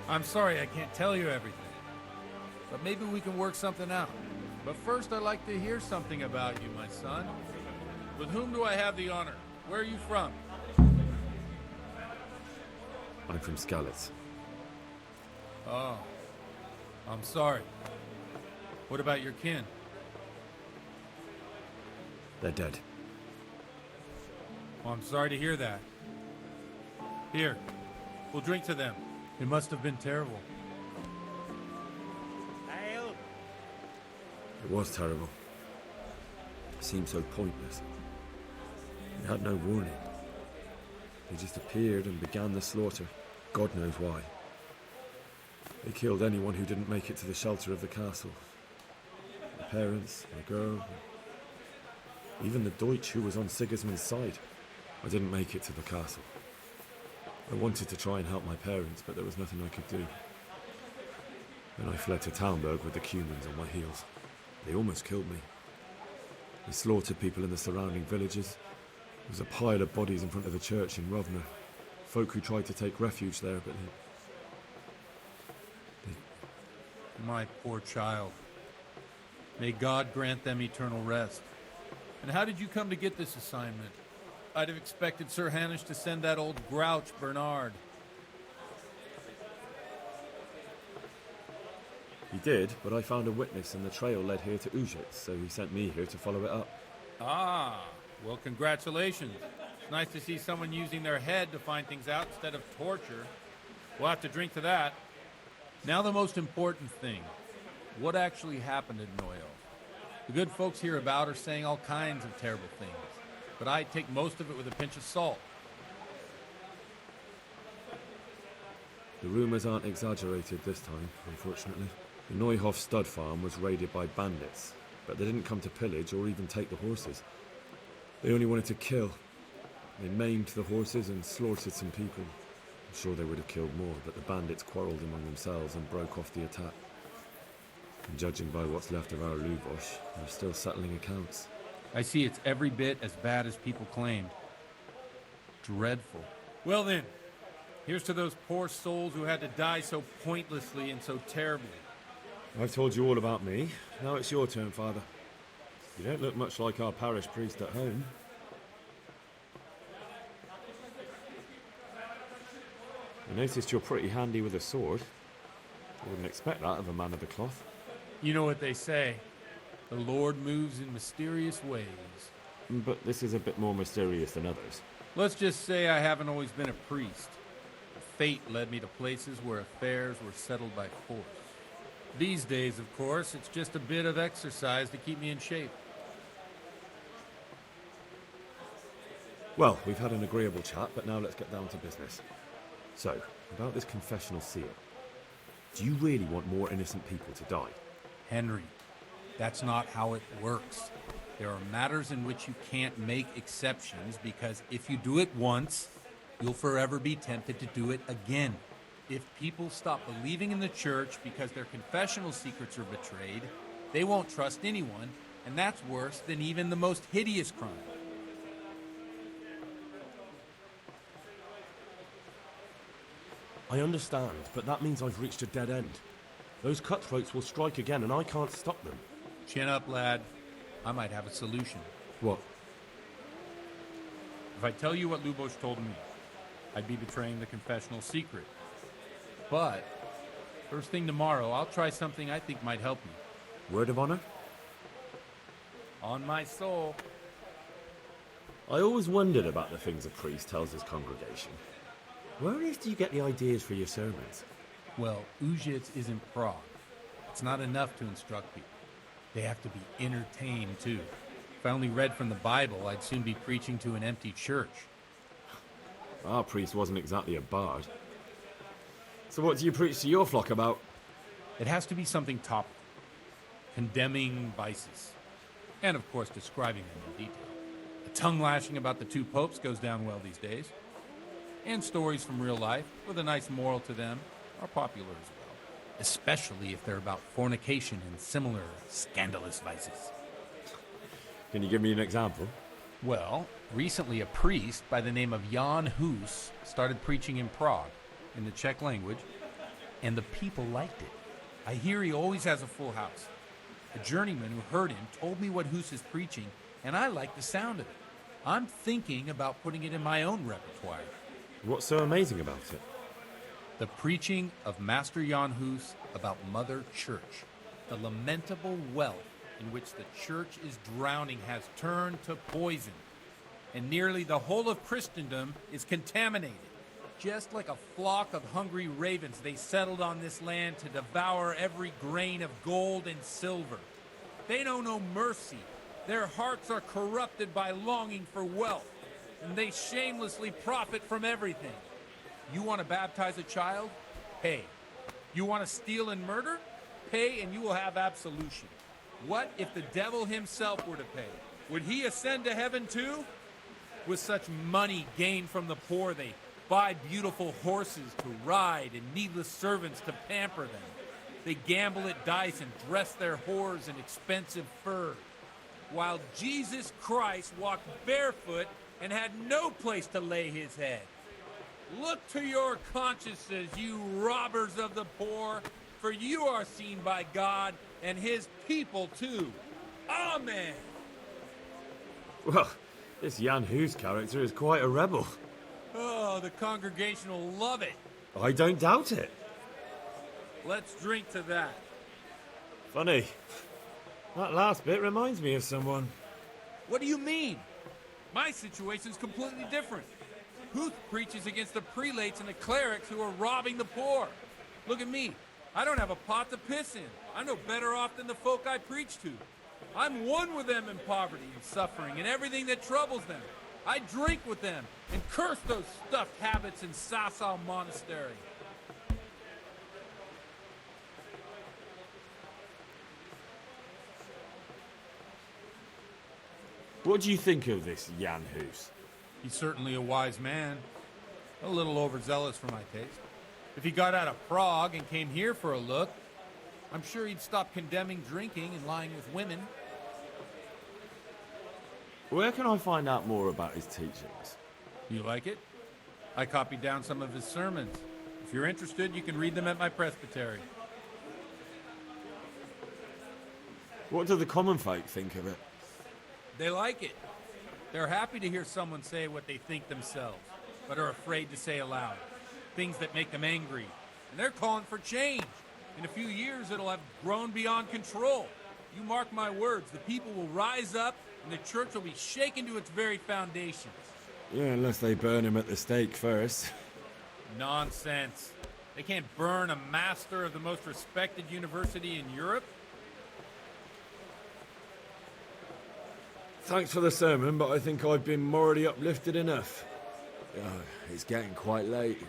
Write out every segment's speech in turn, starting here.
I'm sorry I can't tell you everything, but maybe we can work something out. But first, I'd like to hear something about you, my son. With whom do I have the honor? Where are you from? I'm from Skalitz. Oh, I'm sorry. What about your kin? They're dead. Well, I'm sorry to hear that. Here, we'll drink to them. It must have been terrible. It was terrible. It seemed so pointless. It had no warning. They just appeared and began the slaughter. God knows why. They killed anyone who didn't make it to the shelter of the castle. My parents, my girl, even the Deutsch who was on Sigismund's side. I didn't make it to the castle. I wanted to try and help my parents, but there was nothing I could do. Then I fled to Talmberg with the Cumans on my heels. They almost killed me. They slaughtered people in the surrounding villages. There was a pile of bodies in front of the church in Rovna. Folk who tried to take refuge there, but My poor child. May God grant them eternal rest. And how did you come to get this assignment? I'd have expected Sir Hanish to send that old grouch, Bernard. He did, but I found a witness and the trail led here to Ujit, so he sent me here to follow it up. Ah, well, congratulations. It's nice to see someone using their head to find things out instead of torture. We'll have to drink to that. Now the most important thing. What actually happened at Noyo? The good folks hereabout are saying all kinds of terrible things, but I take most of it with a pinch of salt. The rumours aren't exaggerated this time, unfortunately. The Neuhof stud farm was raided by bandits, but they didn't come to pillage or even take the horses. They only wanted to kill. They maimed the horses and slaughtered some people. I'm sure they would have killed more, but the bandits quarrelled among themselves and broke off the attack. And judging by what's left of our Lubosh, they're still settling accounts. I see it's every bit as bad as people claimed. Dreadful. Well then, here's to those poor souls who had to die so pointlessly and so terribly. I've told you all about me. Now it's your turn, Father. You don't look much like our parish priest at home. I noticed you're pretty handy with a sword. I wouldn't expect that of a man of the cloth. You know what they say. The Lord moves in mysterious ways. But this is a bit more mysterious than others. Let's just say I haven't always been a priest. Fate led me to places where affairs were settled by force. These days, of course, it's just a bit of exercise to keep me in shape. Well, we've had an agreeable chat, but now let's get down to business. So, about this confessional seal. Do you really want more innocent people to die? Henry, that's not how it works. There are matters in which you can't make exceptions because if you do it once, you'll forever be tempted to do it again. If people stop believing in the church because their confessional secrets are betrayed, they won't trust anyone, and that's worse than even the most hideous crime. I understand, but that means I've reached a dead end. Those cutthroats will strike again, and I can't stop them. Chin up, lad. I might have a solution. What? If I tell you what Lubosh told me, I'd be betraying the confessional secret. But, first thing tomorrow, I'll try something I think might help you. Word of honor? On my soul. I always wondered about the things a priest tells his congregation. Where on earth do you get the ideas for your sermons? Well, Ujits is in Prague. It's not enough to instruct people. They have to be entertained, too. If I only read from the Bible, I'd soon be preaching to an empty church. Our priest wasn't exactly a bard. So what do you preach to your flock about? It has to be something topical. Condemning vices. And, of course, describing them in detail. The tongue-lashing about the two popes goes down well these days. And stories from real life, with a nice moral to them, are popular as well. Especially if they're about fornication and similar scandalous vices. Can you give me an example? Well, recently a priest by the name of Jan Hus started preaching in Prague, in the Czech language, and the people liked it. I hear he always has a full house. A journeyman who heard him told me what Hus is preaching, and I like the sound of it. I'm thinking about putting it in my own repertoire. What's so amazing about it? The preaching of Master Jan Hus about Mother Church. The lamentable wealth in which the church is drowning has turned to poison, and nearly the whole of Christendom is contaminated. Just like a flock of hungry ravens, they settled on this land to devour every grain of gold and silver. They know no mercy. Their hearts are corrupted by longing for wealth, and they shamelessly profit from everything. You want to baptize a child? Pay. You want to steal and murder? Pay and you will have absolution. What if the devil himself were to pay? Would he ascend to heaven too? With such money gained from the poor, they buy beautiful horses to ride and needless servants to pamper them. They gamble at dice and dress their whores in expensive fur. While Jesus Christ walked barefoot and had no place to lay his head. Look to your consciences, you robbers of the poor, for you are seen by God and his people too. Amen. Well, this Jan Hus character is quite a rebel. Oh, the congregation will love it. I don't doubt it. Let's drink to that. Funny. That last bit reminds me of someone. What do you mean? My situation's completely different. Huth preaches against the prelates and the clerics who are robbing the poor. Look at me. I don't have a pot to piss in. I'm no better off than the folk I preach to. I'm one with them in poverty and suffering and everything that troubles them. I drink with them and curse those stuffed habits in Sasau Monastery. What do you think of this Jan Hus? He's certainly a wise man. A little overzealous for my taste. If he got out of Prague and came here for a look, I'm sure he'd stop condemning drinking and lying with women. Where can I find out more about his teachings? You like it? I copied down some of his sermons. If you're interested, you can read them at my presbytery. What do the common folk think of it? They like it. They're happy to hear someone say what they think themselves, but are afraid to say aloud. Things that make them angry. And they're calling for change. In a few years, it'll have grown beyond control. You mark my words, the people will rise up, and the church will be shaken to its very foundations. Yeah, unless they burn him at the stake first. Nonsense. They can't burn a master of the most respected university in Europe. Thanks for the sermon, but I think I've been morally uplifted enough. Oh, it's getting quite late.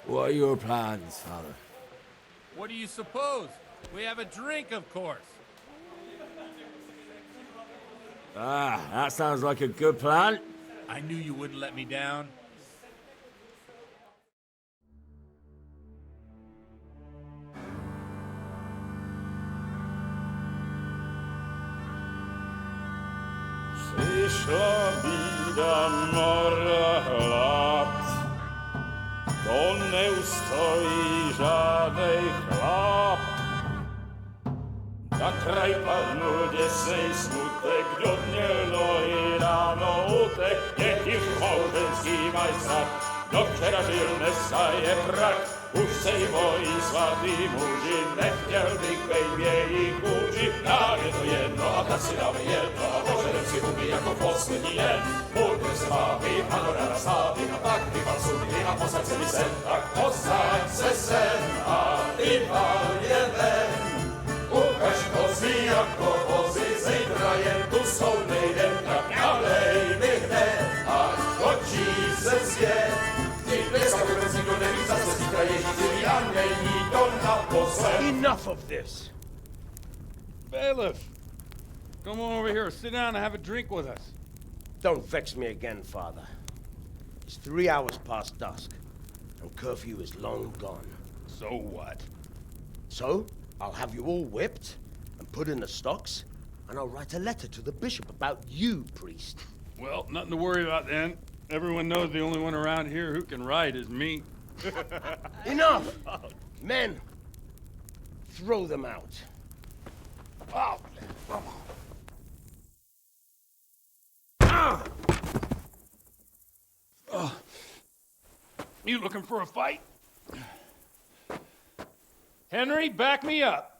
What are your plans, Father? What do you suppose? We have a drink, of course. Ah, that sounds like a good plan. I knew you wouldn't let me down. Przyszła bida mora lat, to nie ustoi żadnej chlap. Na kraj padł dziesnej smutek, do dnielo i rano utek, niech już małżeński majstrat, do wczera żylne staje prak. Už sejmoj svatý muži, nechtěl bych bejbě i kůži. Nám je to jedno a tak si dáme jedno a požerem si huby jako poslední den. Budem se bávy, panorama slávy, a pak vypal sudy a posaď se mi sem. Tak posaď se sem a vypal je ven. Ukaž kozy jako vozy, zítra jen tu jsou nejdem, tak nalej mi hned, až točí se svět. Enough of this! Bailiff! Come on over here, sit down and have a drink with us. Don't vex me again, Father. It's 3 hours past dusk, and curfew is long gone. So what? So, I'll have you all whipped and put in the stocks, and I'll write a letter to the bishop about you, priest. Well, nothing to worry about then. Everyone knows the only one around here who can ride is me. Enough! Men, throw them out. Oh. You looking for a fight? Henry, back me up.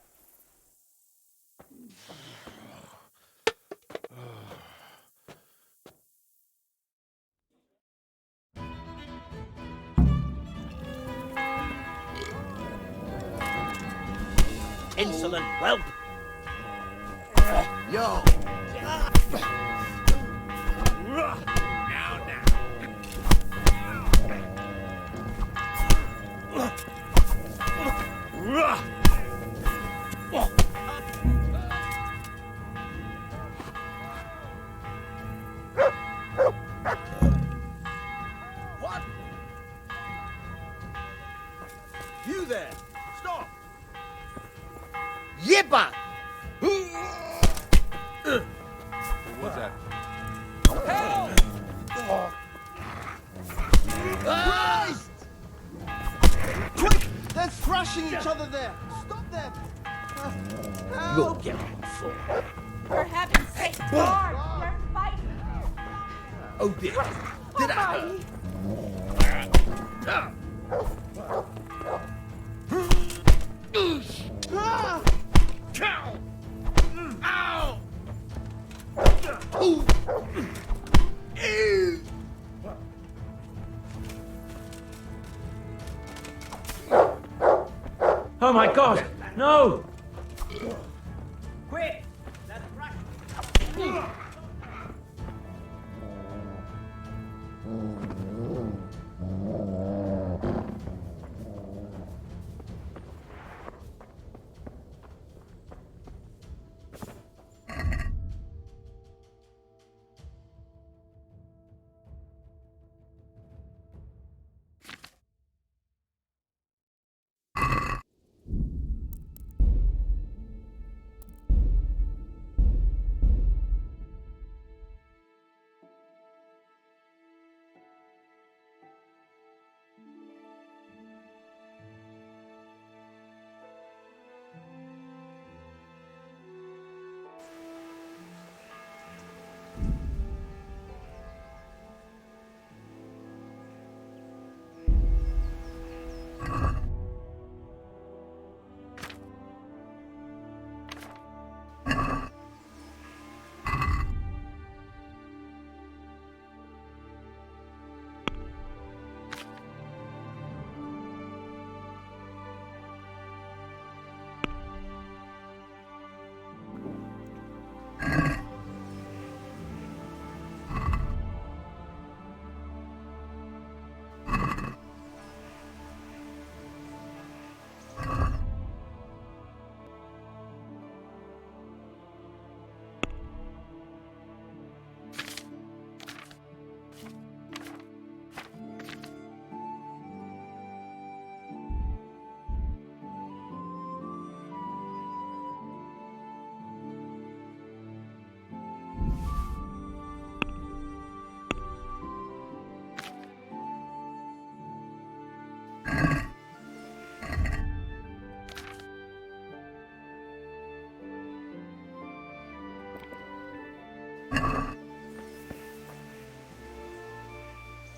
Insolent whelp! Yo! What? You there! Stop! Yippa! What's that? Christ! Quick! They're thrashing each other there! Stop them! You'll get on the floor. For heaven's sake, guard! They're fighting! Oh dear! Did I hurt? Ow! Ooh. Ew. Oh my god! No! Quick!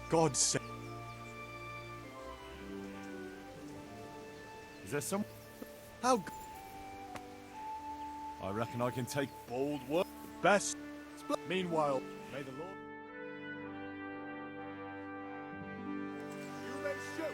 God's sake. Is there some... How... I reckon I can take bold work. Best... Meanwhile, may the Lord... You may shoot!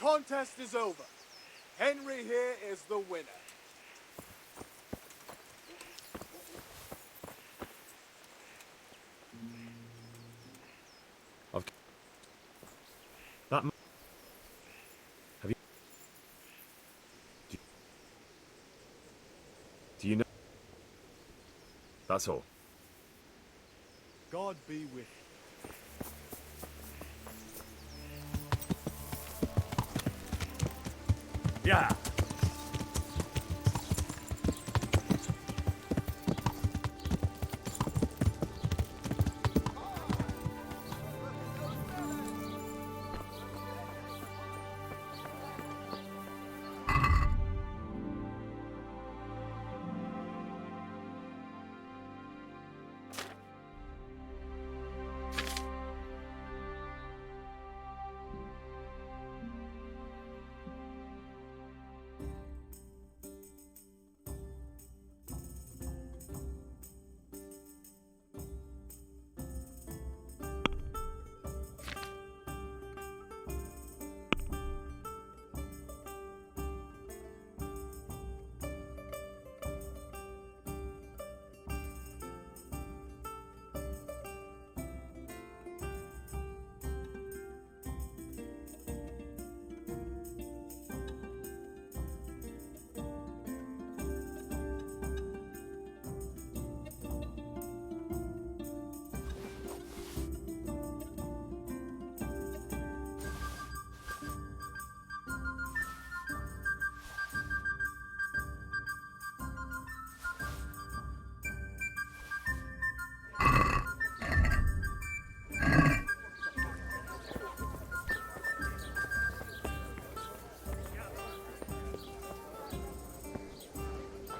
contest is over. Henry here is the winner. I've... That... Have you... Do you know... That's all. God be with you. Yeah.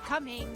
Coming.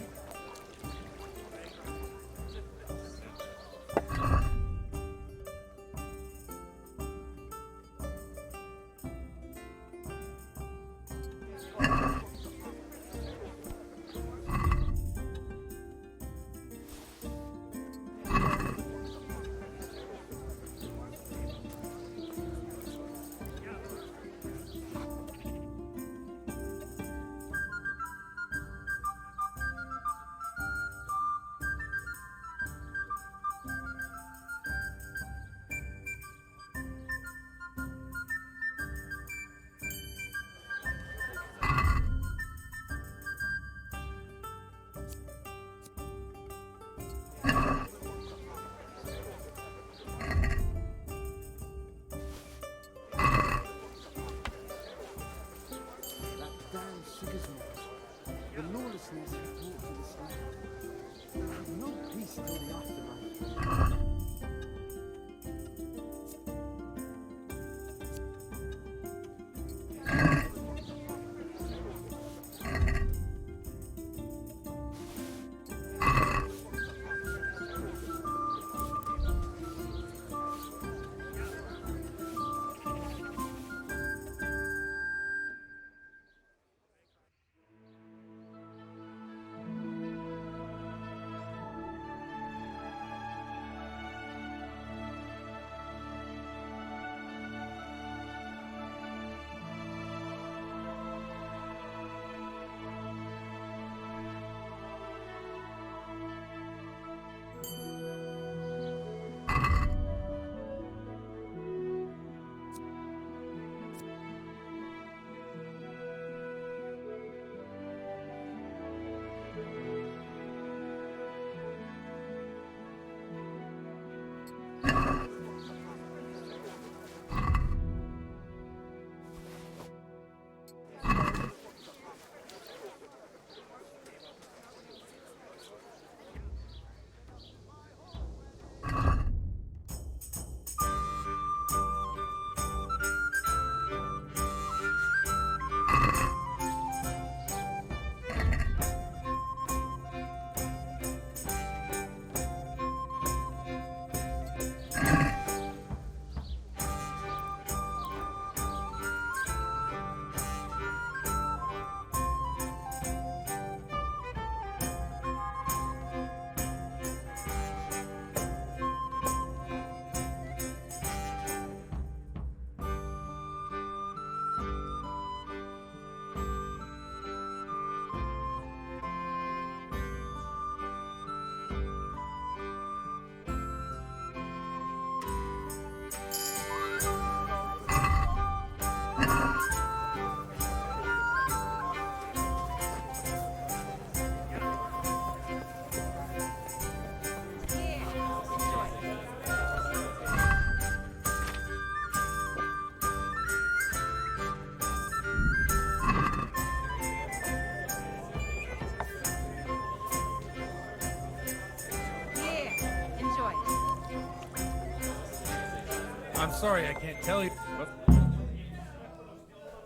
I'm sorry, I can't tell you.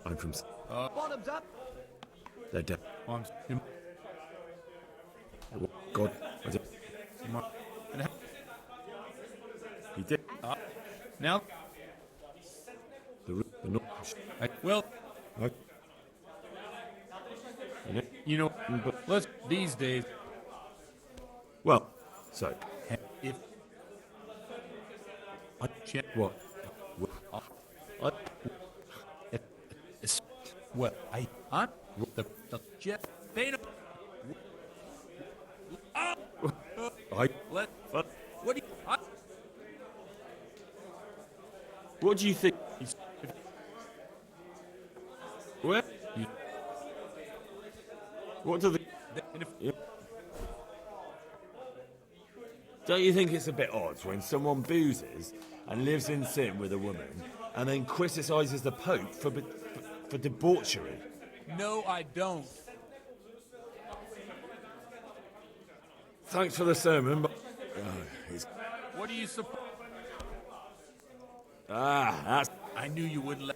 I'm from. Bottoms up. They're dead. I'm God, I did. He did. now. The no. Well, I, you know, let's these days. well, so If I check what. I, well, I'm the jet beta. I. Let what do you? What do you think? Where? What do the? Don't you think it's a bit odd when someone boozes and lives in sin with a woman and then criticises the Pope for debauchery? No, I don't. Thanks for the sermon, but... What do you suppose? that's... I knew you wouldn't let.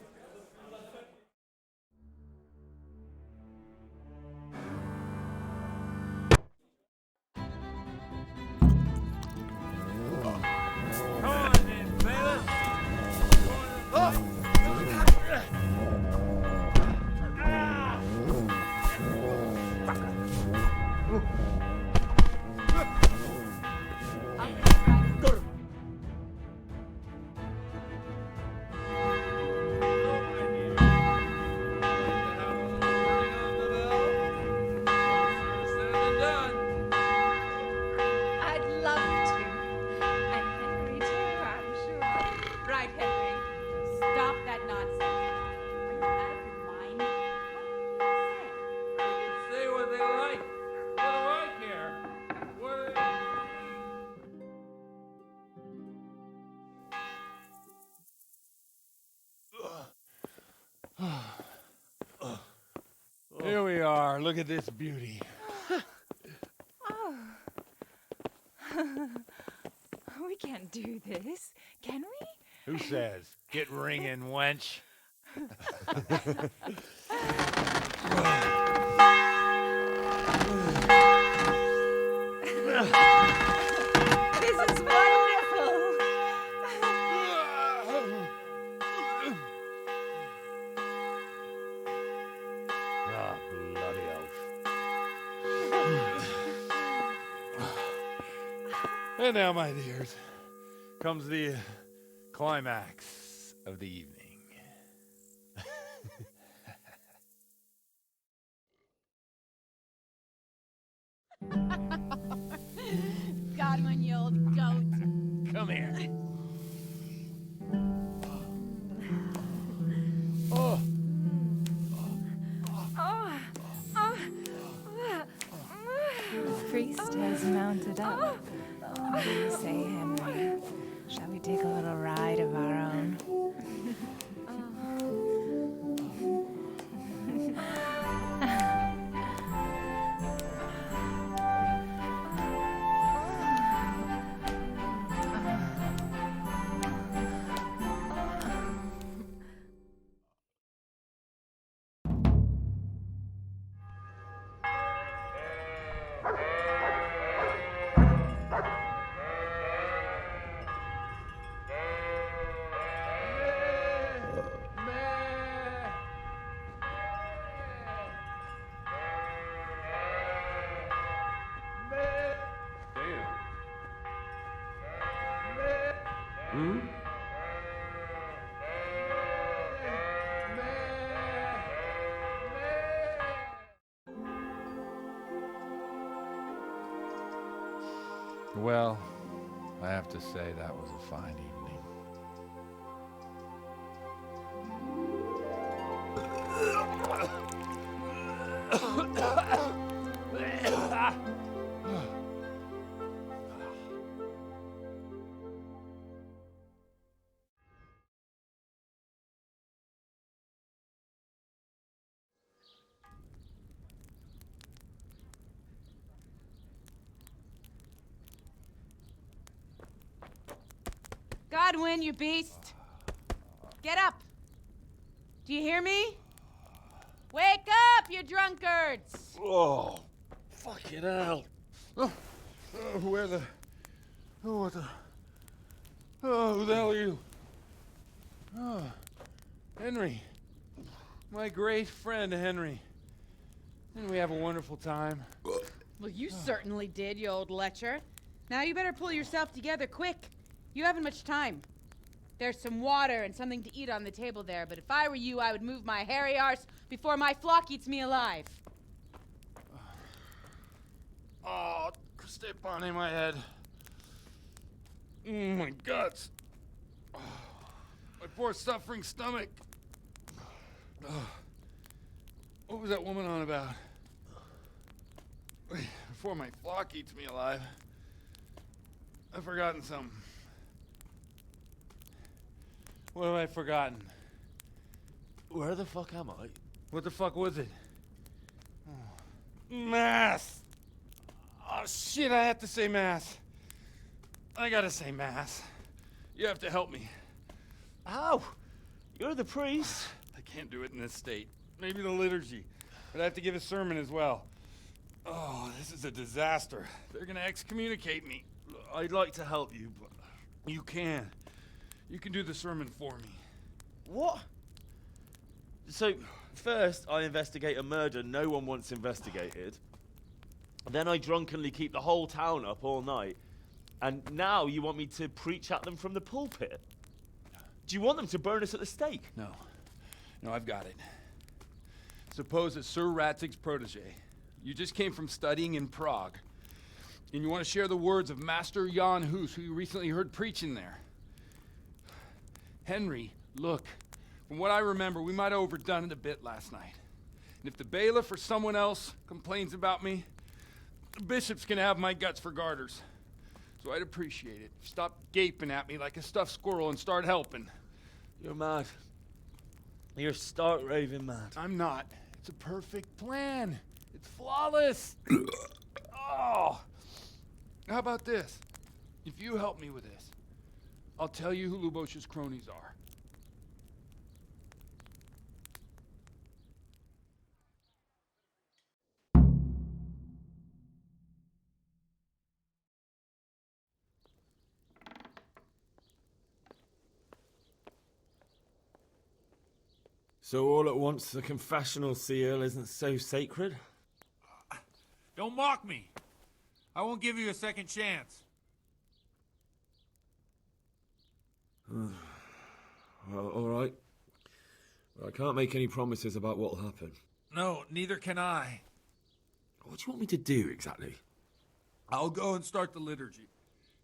I'd love to. And Henry too, I'm sure. Right, Henry. Stop that nonsense. Are you out of your mind? Say what they like. What do I care? What do Here we are. Look at this beauty. We can't do this, can we? Who says? Get ringing, wench. This is wonderful. Ah, bloody oath. And now, my dears, comes the climax of the evening. Godwin, you old goat. Come here. The priest has mounted up. What do you say, Henry? Shall we take a little ride of our own? Well, I have to say that was a fine evening. Godwin, you beast. Get up! Do you hear me? Wake up, you drunkards! Oh, fucking hell. Where the... Oh, what the... Oh, who the hell are you? Oh, Henry. My great friend, Henry. Didn't we have a wonderful time? Well, you certainly did, you old lecher. Now you better pull yourself together quick. You haven't much time. There's some water and something to eat on the table there, but if I were you, I would move my hairy arse before my flock eats me alive. Oh, step on in my head. My guts. Oh, my poor suffering stomach. Oh, what was that woman on about? Before my flock eats me alive. I've forgotten something. What have I forgotten? Where the fuck am I? What the fuck was it? Oh. Mass! Oh shit, I have to say mass. I gotta say mass. You have to help me. How? You're the priest. I can't do it in this state. Maybe the liturgy. But I have to give a sermon as well. Oh, this is a disaster. They're gonna excommunicate me. I'd like to help you, but you can. You can do the sermon for me. What? So, first I investigate a murder no one wants investigated. Then I drunkenly keep the whole town up all night. And now you want me to preach at them from the pulpit? Do you want them to burn us at the stake? No. No, I've got it. Suppose that Sir Ratzig's protege. You just came from studying in Prague. And you want to share the words of Master Jan Hus, who you recently heard preaching there. Henry, look. From what I remember, we might have overdone it a bit last night. And if the bailiff or someone else complains about me, the bishop's gonna have my guts for garters. So I'd appreciate it. Stop gaping at me like a stuffed squirrel and start helping. You're mad. You're stark raving mad. I'm not. It's a perfect plan. It's flawless. Oh. How about this? If you help me with this, I'll tell you who Lubosh's cronies are. So all at once the confessional seal isn't so sacred? Don't mock me. I won't give you a second chance. Well, all right. But I can't make any promises about what'll happen. No, neither can I. What do you want me to do exactly? I'll go and start the liturgy.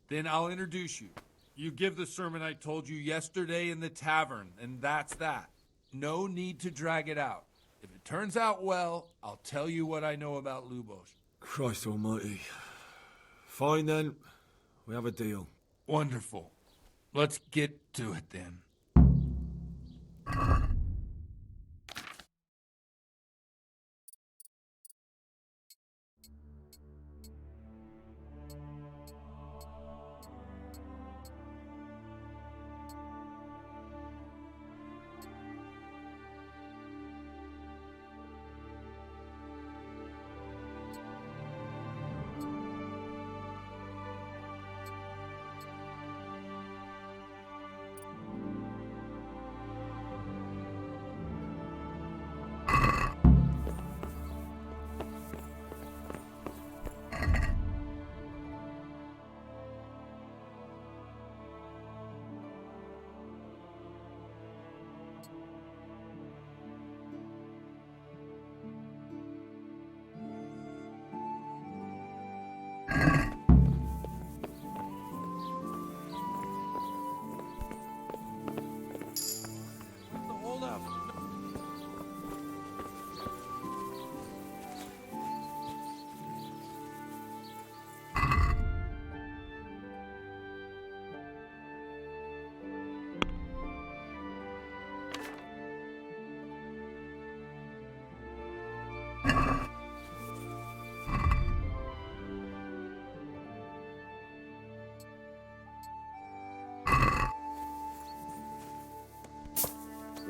Then I'll introduce you. You give the sermon I told you yesterday in the tavern, and that's that. No need to drag it out. If it turns out well, I'll tell you what I know about Lubosh. Christ almighty. Fine then. We have a deal. Wonderful. Let's get to it then.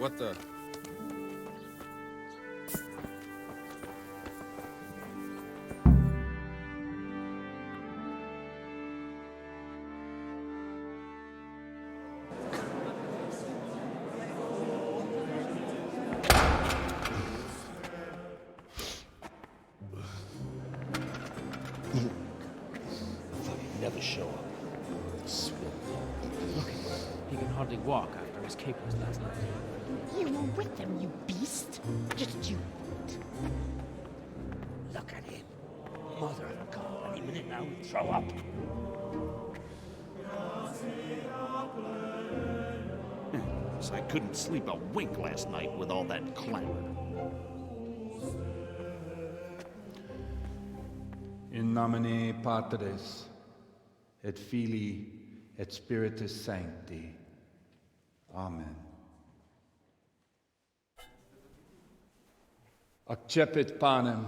What the? Never show up. Swill. Look, he can hardly walk after his capers last night. You were with them, you beast. Just you. Look at him. Mother of God, any minute now he'll throw up. I couldn't sleep a wink last night with all that clamor. In nomine Patris, et Filii, et Spiritus Sancti. Amen. Accepit panem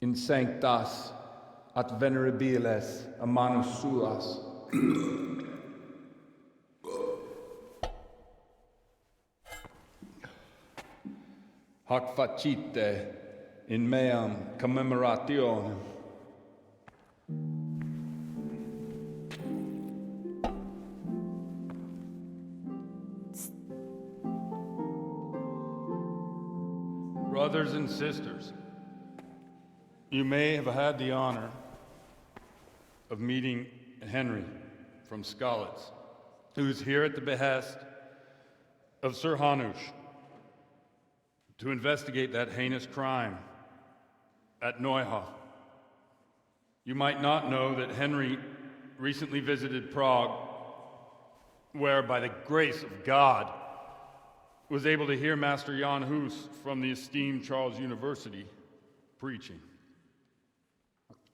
in sanctas at venerabiles a manus suas. Hac facite in meam commemorationem. Brothers and sisters, you may have had the honor of meeting Henry from Skalitz, who is here at the behest of Sir Hanush to investigate that heinous crime at Neuhof. You might not know that Henry recently visited Prague, where, by the grace of God, was able to hear Master Jan Hus from the esteemed Charles University preaching.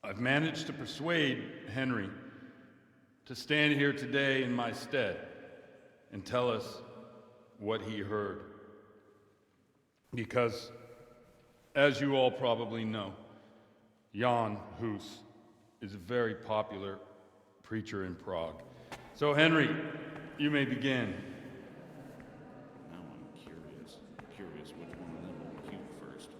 I've managed to persuade Henry to stand here today in my stead and tell us what he heard. Because, as you all probably know, Jan Hus is a very popular preacher in Prague. So, Henry, you may begin. Now I'm curious which one of them will cue first.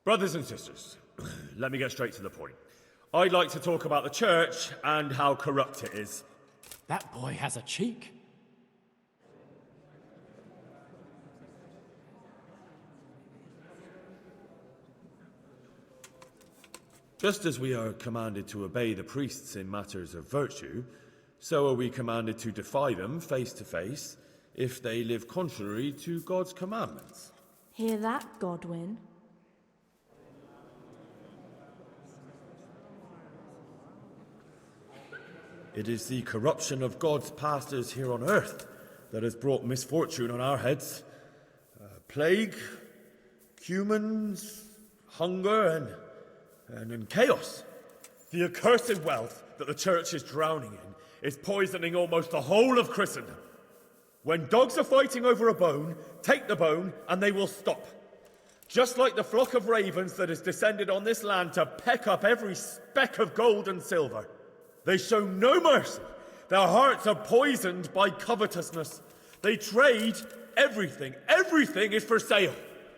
Brothers and sisters, let me get straight to the point. I'd like to talk about the church and how corrupt it is. That boy has a cheek. Just as we are commanded to obey the priests in matters of virtue, so are we commanded to defy them face to face if they live contrary to God's commandments. Hear that, Godwin? It is the corruption of God's pastors here on earth that has brought misfortune on our heads. Plague, humans, hunger, and chaos. The accursed wealth that the church is drowning in is poisoning almost the whole of Christendom. When dogs are fighting over a bone, take the bone and they will stop. Just like the flock of ravens that has descended on this land to peck up every speck of gold and silver. They show no mercy. Their hearts are poisoned by covetousness. They trade everything. Everything is for sale.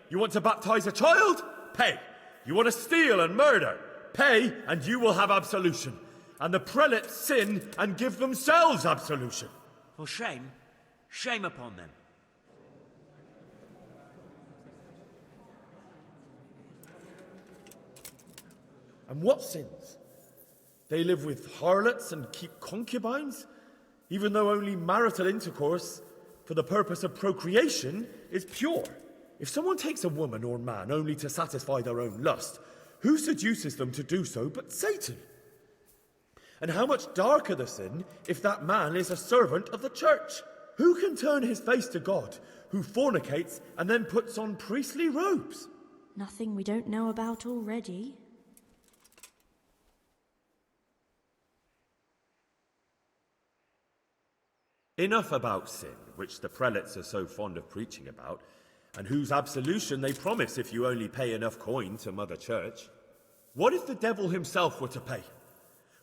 You want to baptize a child? Pay. You want to steal and murder? Pay, and you will have absolution. And the prelates sin and give themselves absolution. For shame. Shame upon them. And what sins? They live with harlots and keep concubines, even though only marital intercourse for the purpose of procreation is pure. If someone takes a woman or man only to satisfy their own lust, who seduces them to do so but Satan? And how much darker the sin if that man is a servant of the church? Who can turn his face to God, who fornicates and then puts on priestly robes? Nothing we don't know about already. Enough about sin, which the prelates are so fond of preaching about, and whose absolution they promise if you only pay enough coin to Mother Church. What if the devil himself were to pay?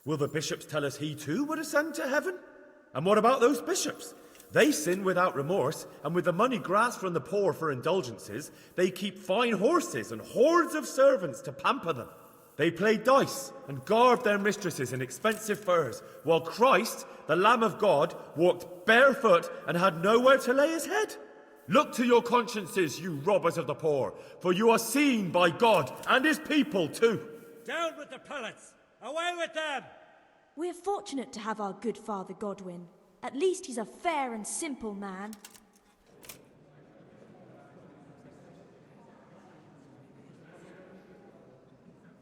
Will the bishops tell us he too would ascend to heaven? And what about those bishops? They sin without remorse, and with the money grasped from the poor for indulgences, they keep fine horses and hordes of servants to pamper them. They play dice and garb their mistresses in expensive furs, while Christ, the Lamb of God, walked barefoot and had nowhere to lay his head. Look to your consciences, you robbers of the poor, for you are seen by God and his people too. Down with the pullets! Away with them! We're fortunate to have our good Father Godwin. At least he's a fair and simple man.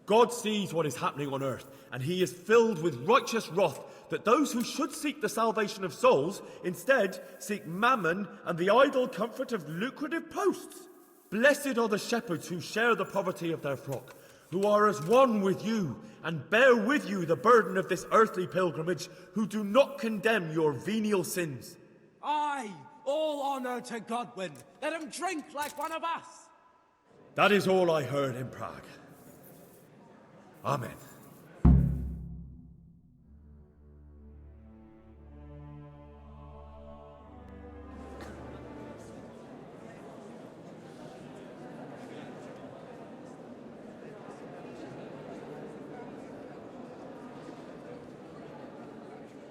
God sees what is happening on earth, and he is filled with righteous wrath that those who should seek the salvation of souls instead seek mammon and the idle comfort of lucrative posts. Blessed are the shepherds who share the poverty of their flock, who are as one with you and bear with you the burden of this earthly pilgrimage, who do not condemn your venial sins. Aye, all honour to Godwin. Let him drink like one of us. That is all I heard in Prague. Amen.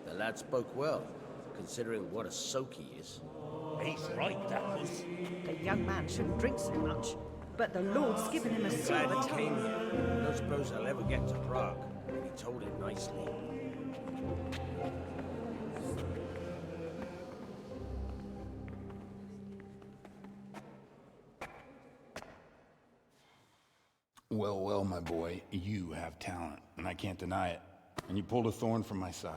The lad spoke well, considering what a soak he is. He's right, Douglas. The young man shouldn't drink so much, but the Lord's given him a Glad silver he came tongue. here. Don't suppose I'll ever get to Prague. He told it nicely. Well, well, my boy, you have talent, and I can't deny it. And you pulled a thorn from my side.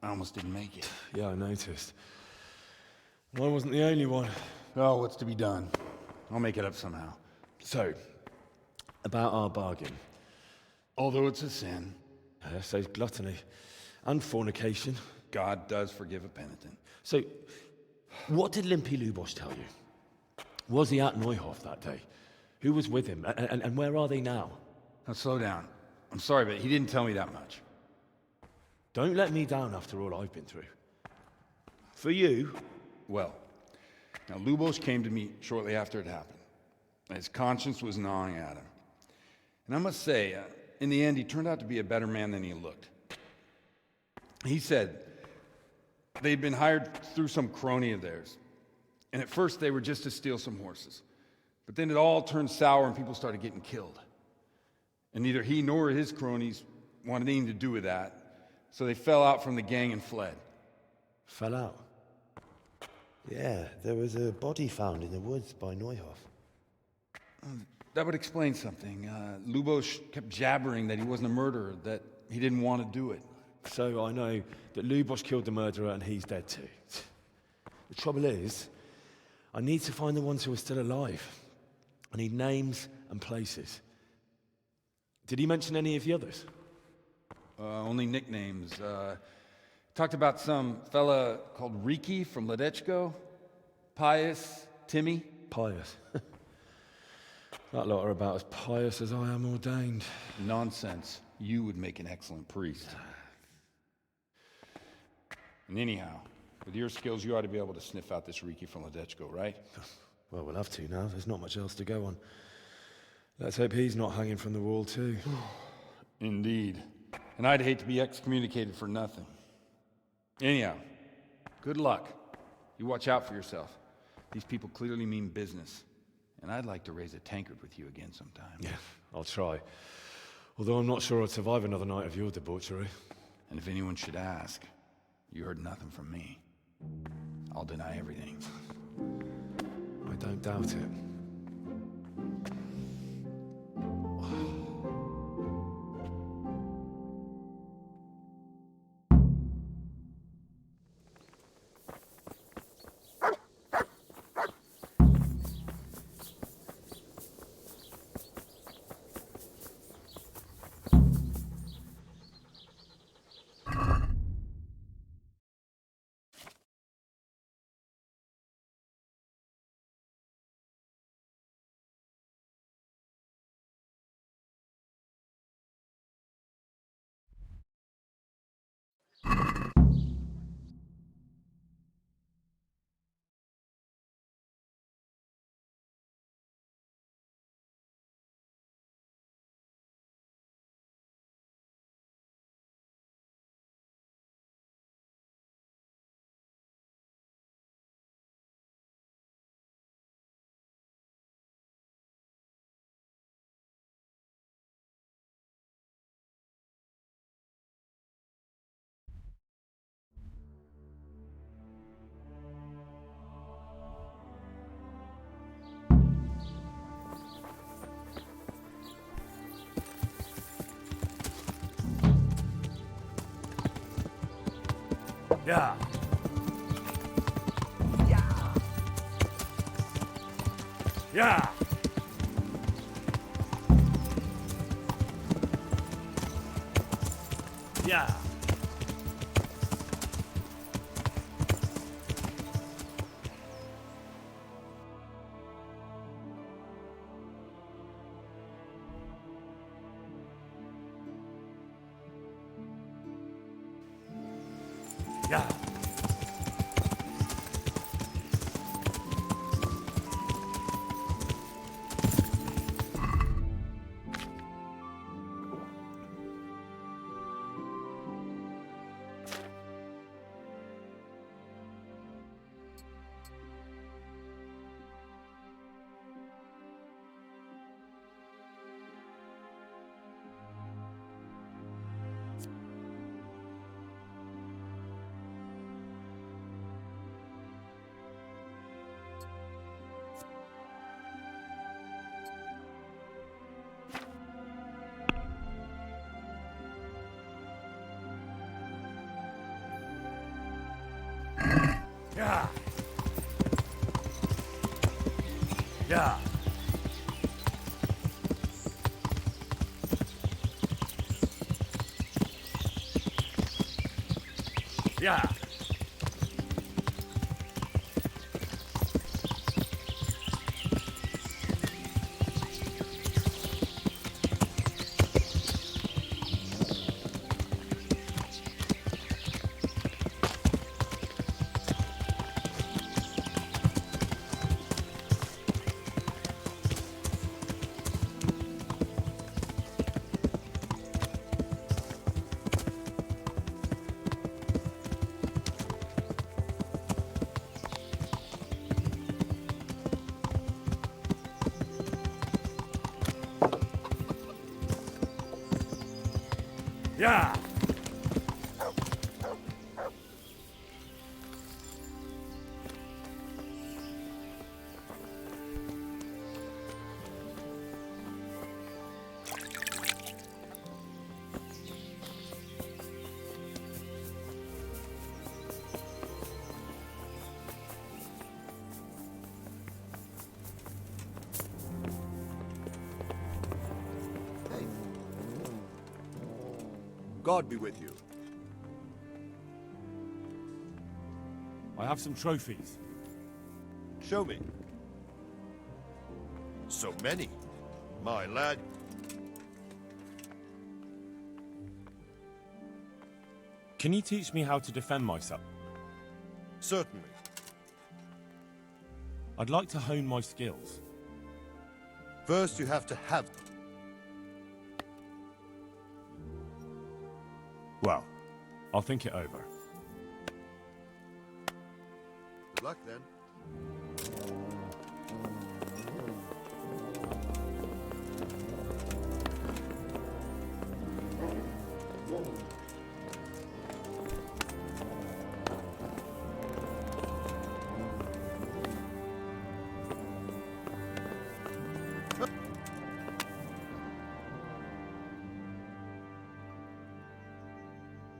I almost didn't make it. Yeah, I noticed. I wasn't the only one. Oh, what's to be done? I'll make it up somehow. So, about our bargain. Although it's a sin. So gluttony and fornication. God does forgive a penitent. So, what did Limpy Lubosh tell you? Was he at Neuhof that day? Who was with him? And where are they now? Now, slow down. I'm sorry, but he didn't tell me that much. Don't let me down after all I've been through. For you... Well, now Lubosh came to me shortly after it happened. His conscience was gnawing at him. And I must say, in the end, he turned out to be a better man than he looked. He said they'd been hired through some crony of theirs. And at first they were just to steal some horses. But then it all turned sour and people started getting killed. And neither he nor his cronies wanted anything to do with that. So they fell out from the gang and fled. Fell out? Yeah, there was a body found in the woods by Neuhof. That would explain something. Lubosh kept jabbering that he wasn't a murderer, that he didn't want to do it. So I know that Lubosh killed the murderer and he's dead too. The trouble is, I need to find the ones who are still alive. I need names and places. Did he mention any of the others? Only nicknames. Talked about some fella called Riki from Ledechko, Pius, Timmy. Pius. That lot are about as pious as I am ordained. Nonsense. You would make an excellent priest. And anyhow, with your skills, you ought to be able to sniff out this Riki from Ledechko, right? Well, we'll have to now. There's not much else to go on. Let's hope he's not hanging from the wall too. Indeed. And I'd hate to be excommunicated for nothing. Anyhow, good luck. You watch out for yourself. These people clearly mean business. And I'd like to raise a tankard with you again sometime. Yeah, I'll try. Although I'm not sure I'd survive another night of your debauchery. And if anyone should ask, you heard nothing from me. I'll deny everything. I don't doubt it. Yeah. Yeah. Yeah. Yeah. Yeah. Yeah. Yeah. Yeah. God be with you. I have some trophies. Show me. So many. My lad. Can you teach me how to defend myself? Certainly. I'd like to hone my skills. First, you have to have them. Well, I'll think it over. Good luck, then.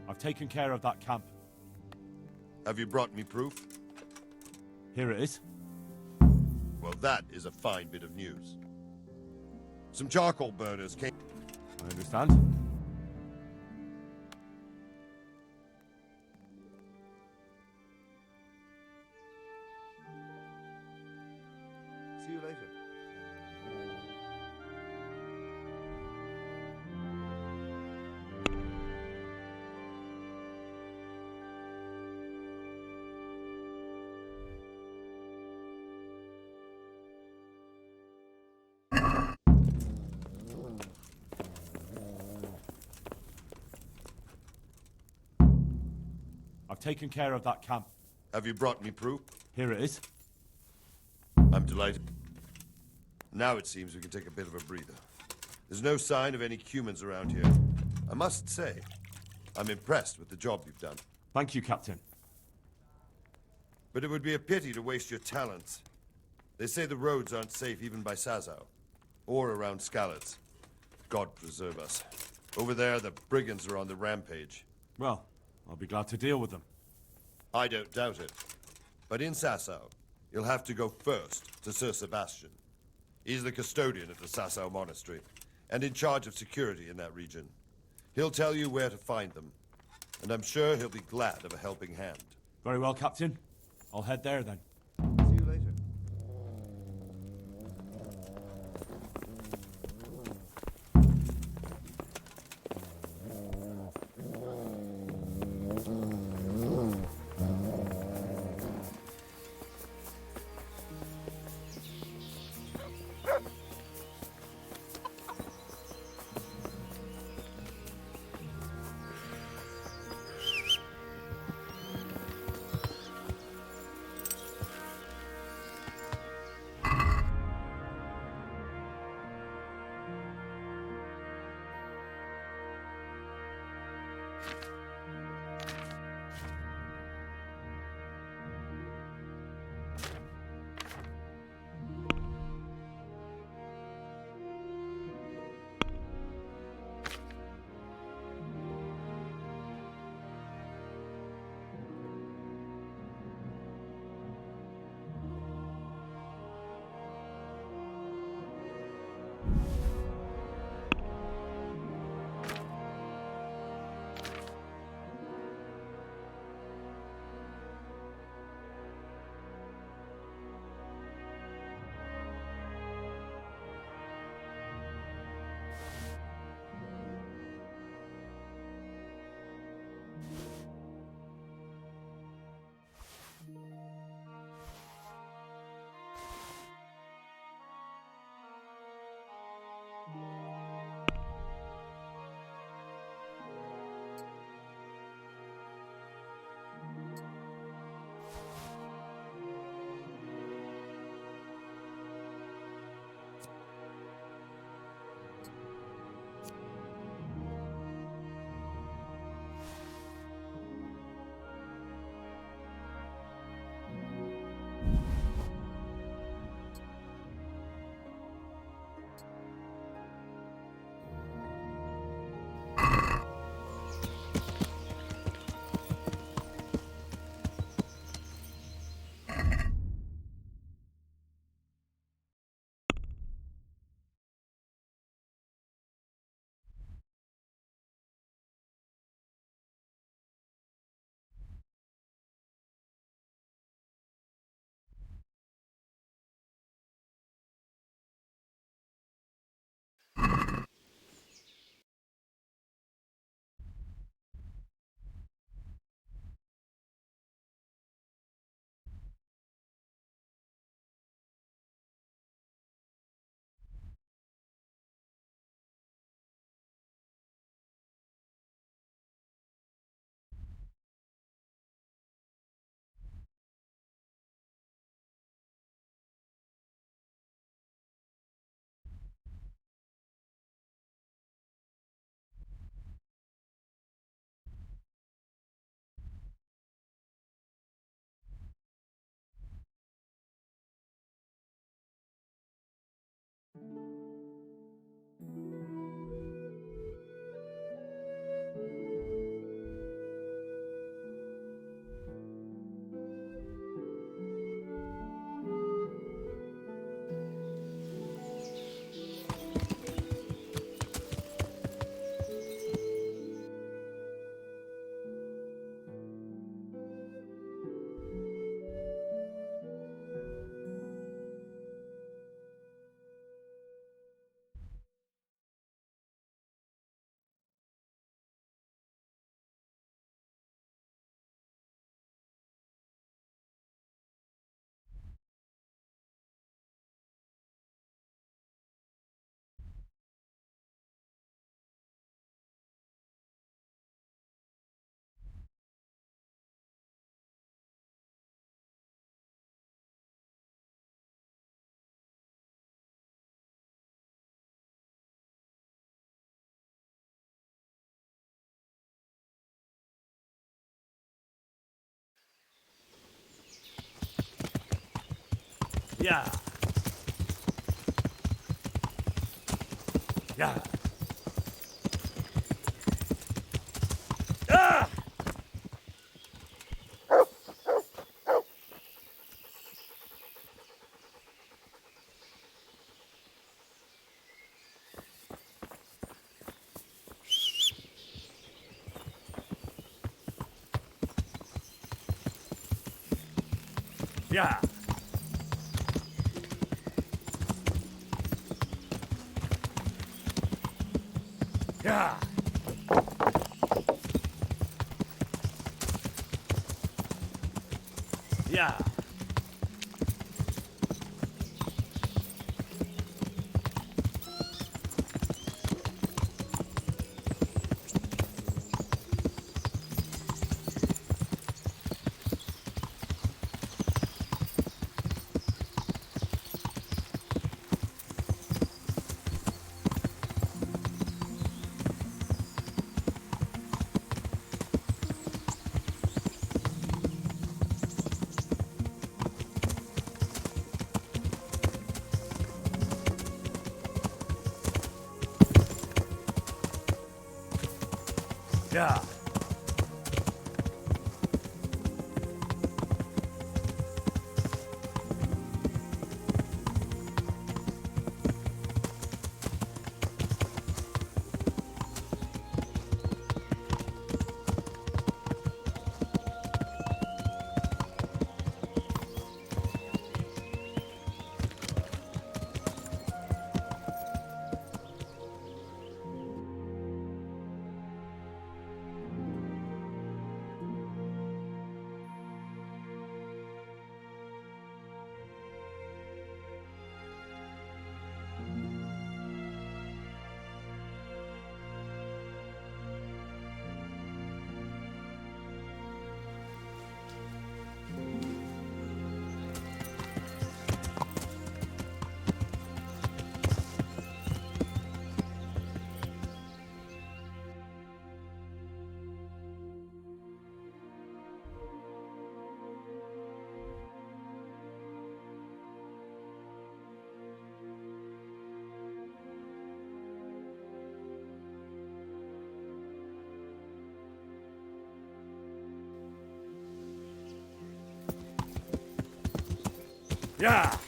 I've taken care of that camp. Have you brought me proof? Here it is. Well, that is a fine bit of news. Some charcoal burners came... I understand. See you later. I've taken care of that camp. Have you brought me proof? Here it is. I'm delighted. Now it seems we can take a bit of a breather. There's no sign of any humans around here. I must say, I'm impressed with the job you've done. Thank you, Captain. But it would be a pity to waste your talents. They say the roads aren't safe even by Sazau, or around Skalitz. God preserve us. Over there, the brigands are on the rampage. Well, I'll be glad to deal with them. I don't doubt it. But in Sasau, you'll have to go first to Sir Sebastian. He's the custodian of the Sasau Monastery, and in charge of security in that region. He'll tell you where to find them, and I'm sure he'll be glad of a helping hand. Very well, Captain. I'll head there then. See you later. Yeah. Yeah. Ah! Yeah. Yeah. Yeah. Yeah. Yeah.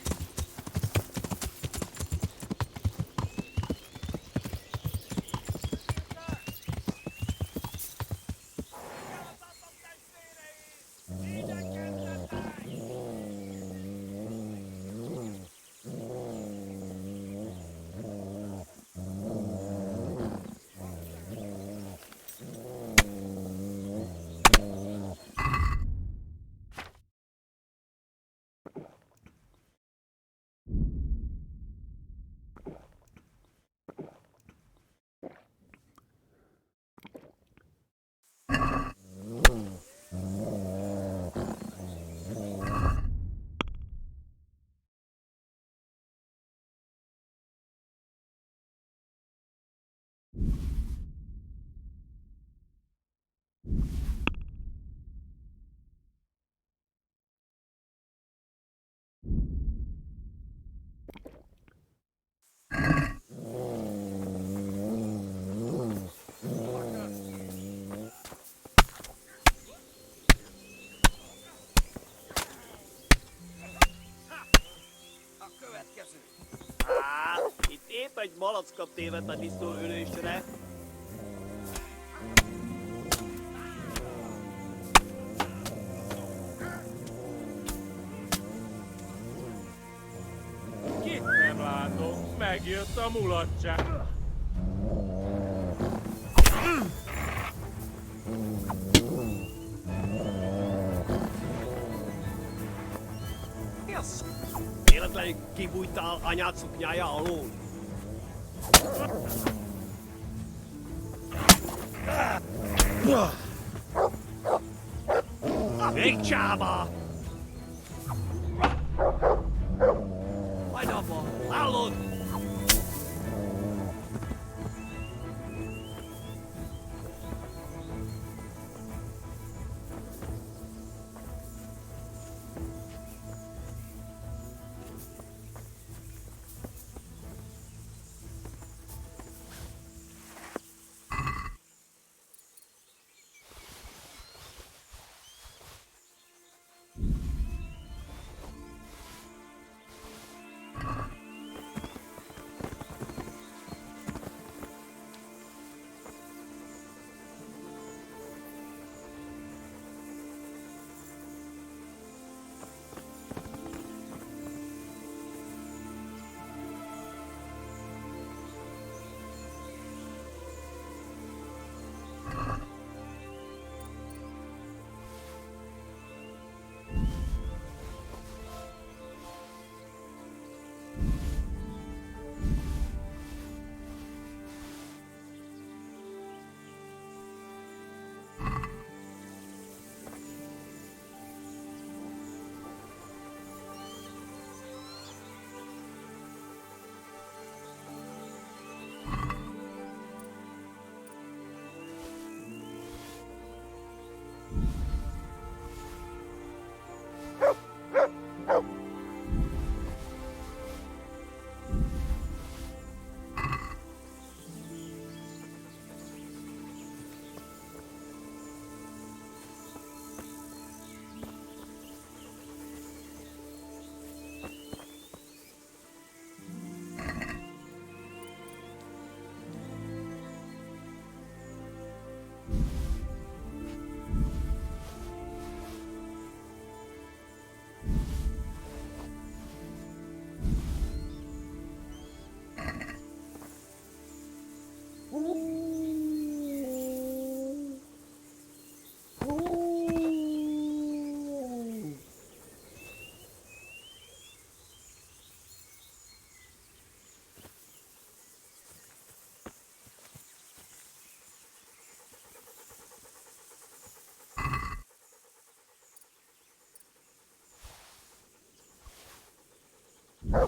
Itt épp egy malacka tévedt a disznó ülésre. Kit nem látok? Megjött a mulatság. Mi az? Véletlenül kibújtál anyád szuknyája alól? Végcsába! Majd abba, hallod? Yeah.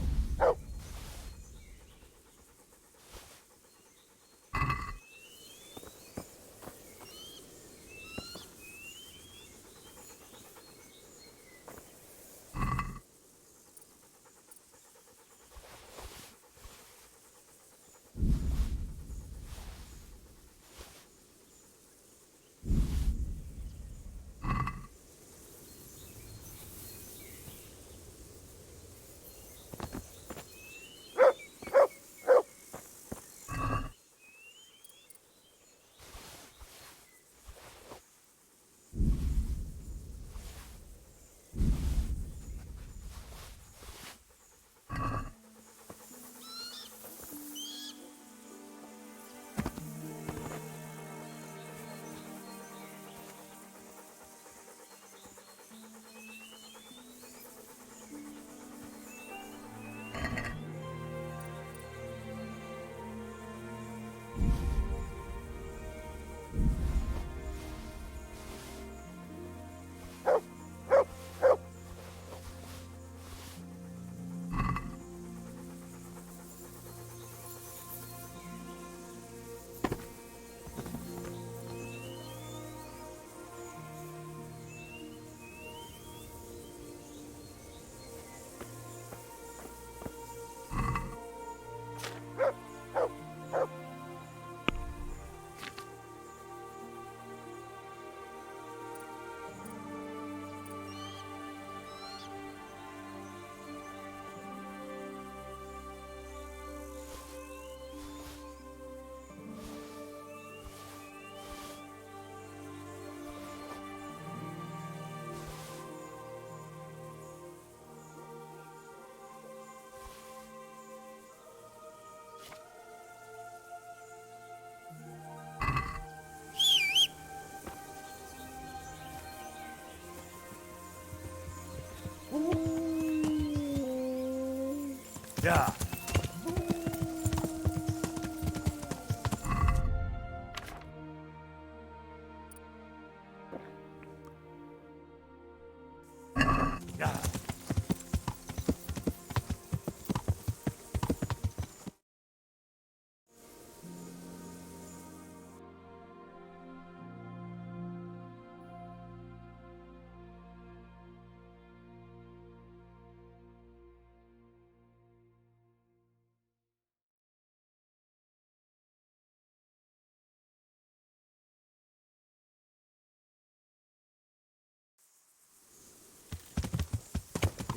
Yeah.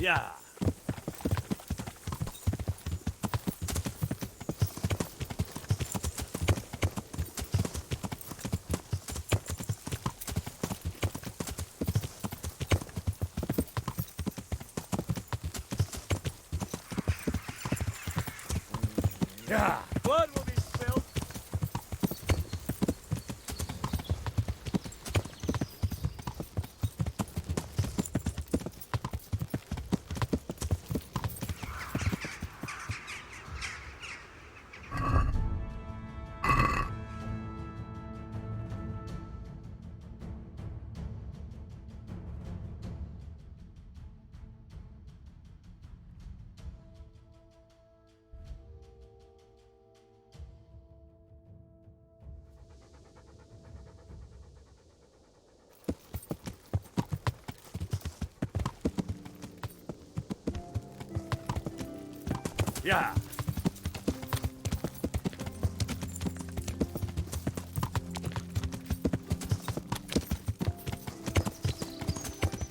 Yeah. Yeah. Blood will be spilled. Yeah.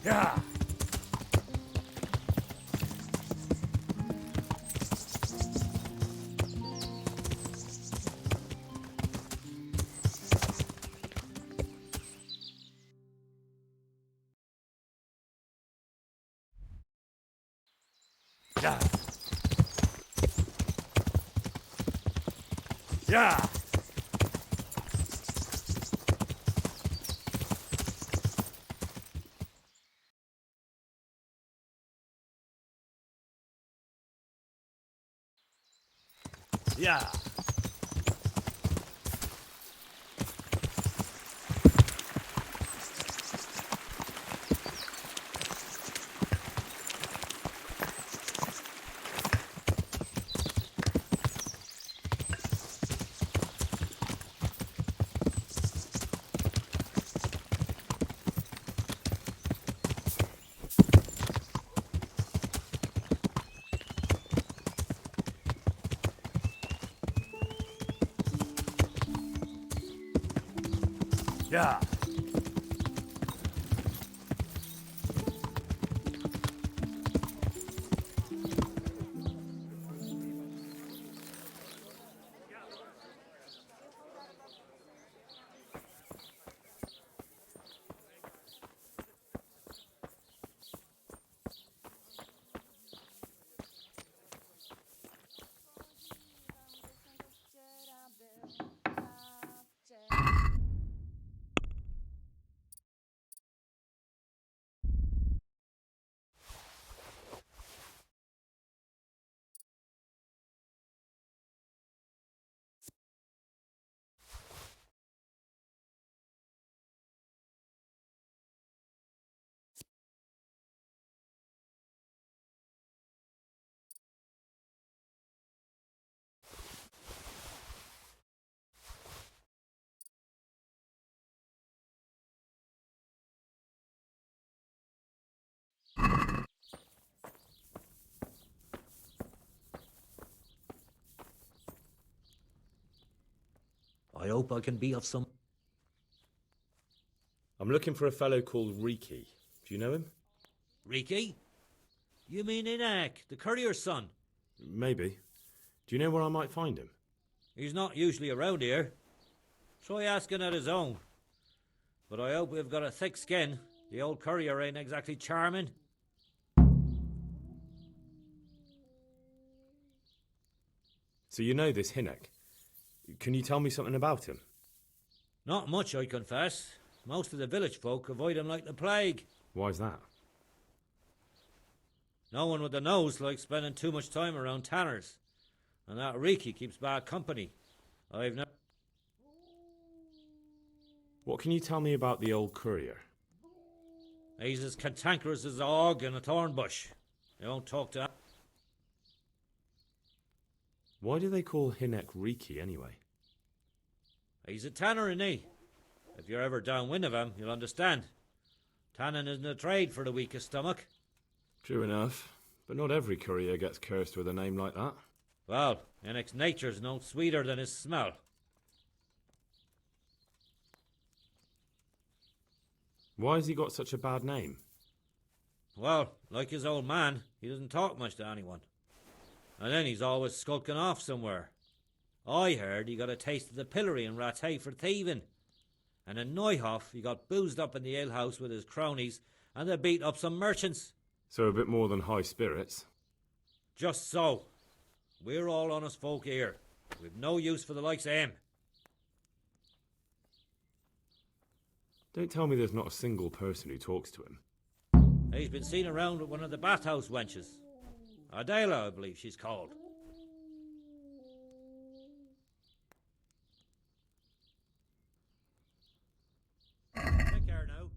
Yeah. Yeah. Yeah. Yeah. Yeah. I hope I can be of some... I'm looking for a fellow called Riki. Do you know him? Riki? You mean Inak, the courier's son? Maybe. Do you know where I might find him? He's not usually around here. Try asking at his own. But I hope we've got a thick skin. The old courier ain't exactly charming. So you know this Hinek. Can you tell me something about him? Not much, I confess. Most of the village folk avoid him like the plague. Why's that? No one with a nose likes spending too much time around tanners. And that Riki keeps bad company. I've never... What can you tell me about the old courier? He's as cantankerous as a hog in a thorn bush. He won't talk to... Why do they call Hinek Riki anyway? He's a tanner, isn't he? If you're ever downwind of him, you'll understand. Tanning isn't a trade for the weakest stomach. True enough, but not every courier gets cursed with a name like that. Well, Hinek's nature's no sweeter than his smell. Why has he got such a bad name? Well, like his old man, he doesn't talk much to anyone. And then he's always skulking off somewhere. I heard he got a taste of the pillory in Rattay for thieving. And in Neuhoff, he got boozed up in the alehouse with his cronies, and they beat up some merchants. So a bit more than high spirits. Just so. We're all honest folk here. We've no use for the likes of him. Don't tell me there's not a single person who talks to him. He's been seen around with one of the bathhouse wenches. Adela, I believe she's called. Take care now.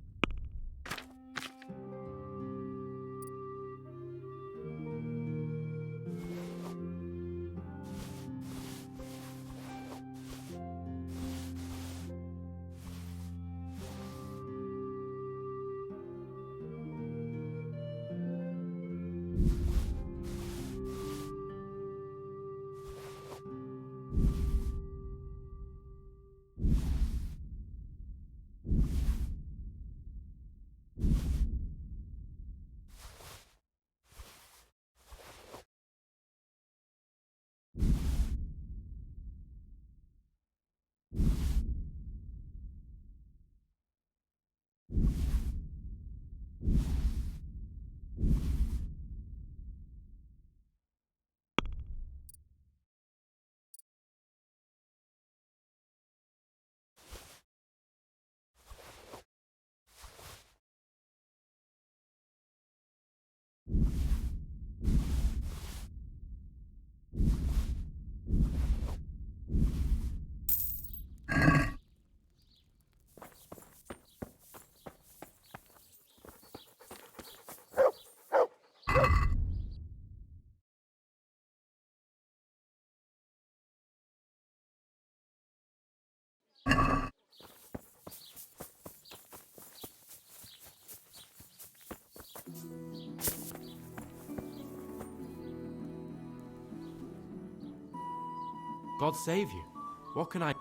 God save you. What can I...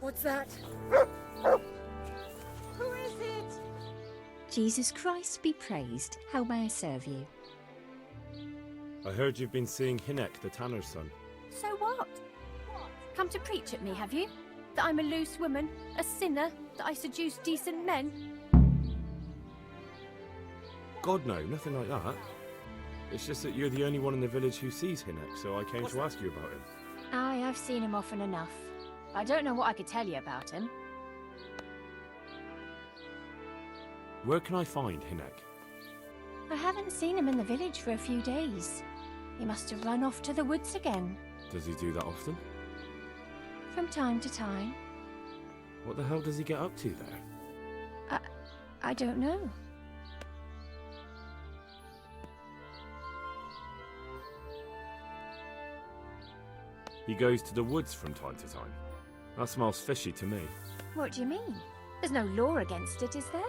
What's that? Who is it? Jesus Christ be praised. How may I serve you? I heard you've been seeing Hinek, the tanner's son. So what? Come to preach at me, have you? That I'm a loose woman, a sinner, that I seduce decent men? God, no, nothing like that. It's just that you're the only one in the village who sees Hinek, so I came to ask you about him. Aye, I've seen him often enough. I don't know what I could tell you about him. Where can I find Hinek? I haven't seen him in the village for a few days. He must have run off to the woods again. Does he do that often? From time to time. What the hell does he get up to there? I don't know. He goes to the woods from time to time. That smells fishy to me. What do you mean? There's no law against it, is there?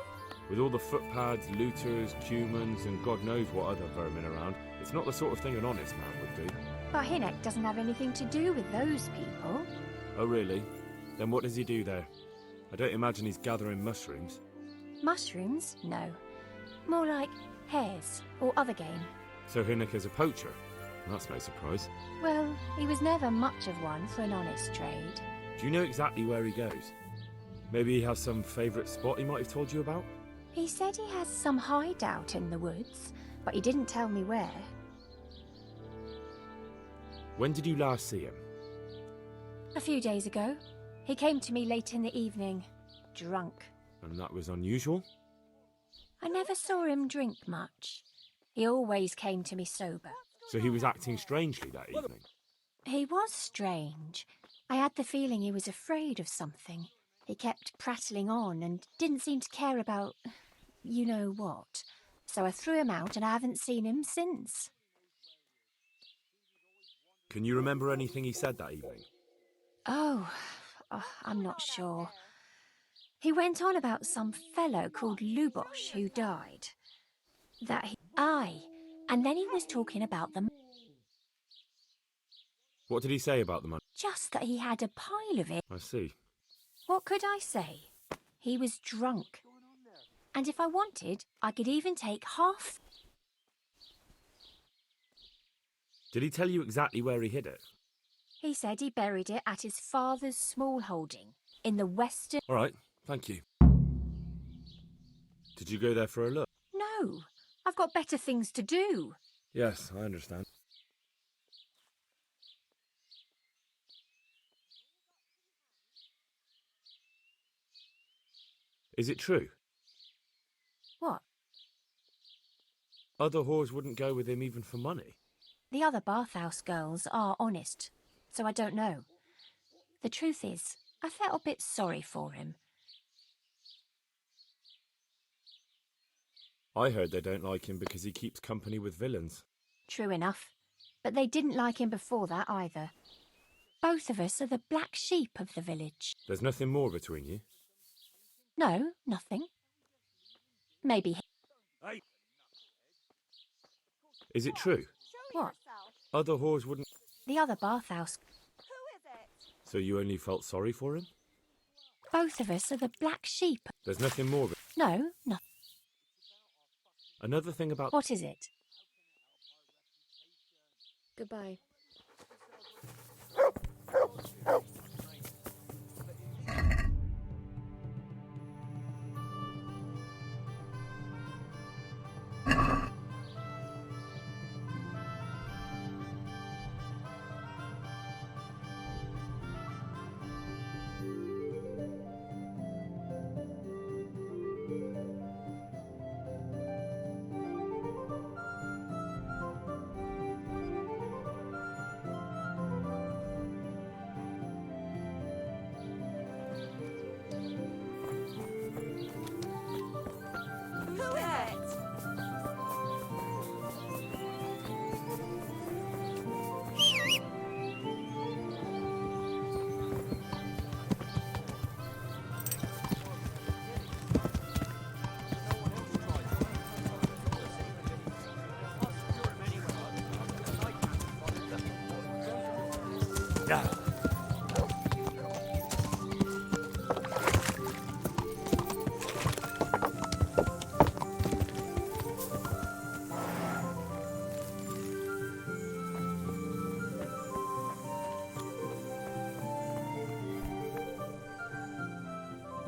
With all the footpads, looters, humans, and God knows what other vermin around, it's not the sort of thing an honest man would do. But Hinek doesn't have anything to do with those people. Oh, really? Then what does he do there? I don't imagine he's gathering mushrooms. Mushrooms? No. More like hares or other game. So Hinek is a poacher? That's no surprise. Well, he was never much of one for an honest trade. Do you know exactly where he goes? Maybe he has some favourite spot he might have told you about? He said he has some hideout in the woods, but he didn't tell me where. When did you last see him? A few days ago. He came to me late in the evening, drunk. And that was unusual? I never saw him drink much. He always came to me sober. So he was acting strangely that evening? He was strange. I had the feeling he was afraid of something. He kept prattling on and didn't seem to care about you know what. So I threw him out and I haven't seen him since. Can you remember anything he said that evening? Oh, I'm not sure. He went on about some fellow called Lubosh who died. Aye, and then he was talking about them. What did he say about the money? Just that he had a pile of it. I see. What could I say? He was drunk. And if I wanted, I could even take half. Did he tell you exactly where he hid it? He said he buried it at his father's small holding in the western... All right, thank you. Did you go there for a look? No, I've got better things to do. Yes, I understand. Is it true? What? Other whores wouldn't go with him even for money. The other bathhouse girls are honest, so I don't know. The truth is, I felt a bit sorry for him. I heard they don't like him because he keeps company with villains. True enough. But they didn't like him before that either. Both of us are the black sheep of the village. There's nothing more between you? No, nothing. Maybe... Hey. Is it true? What? Other whores wouldn't... The other bathhouse... So you only felt sorry for him? Both of us are the black sheep. There's nothing more... No, nothing. Another thing about... What is it? Goodbye.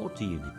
What do you need?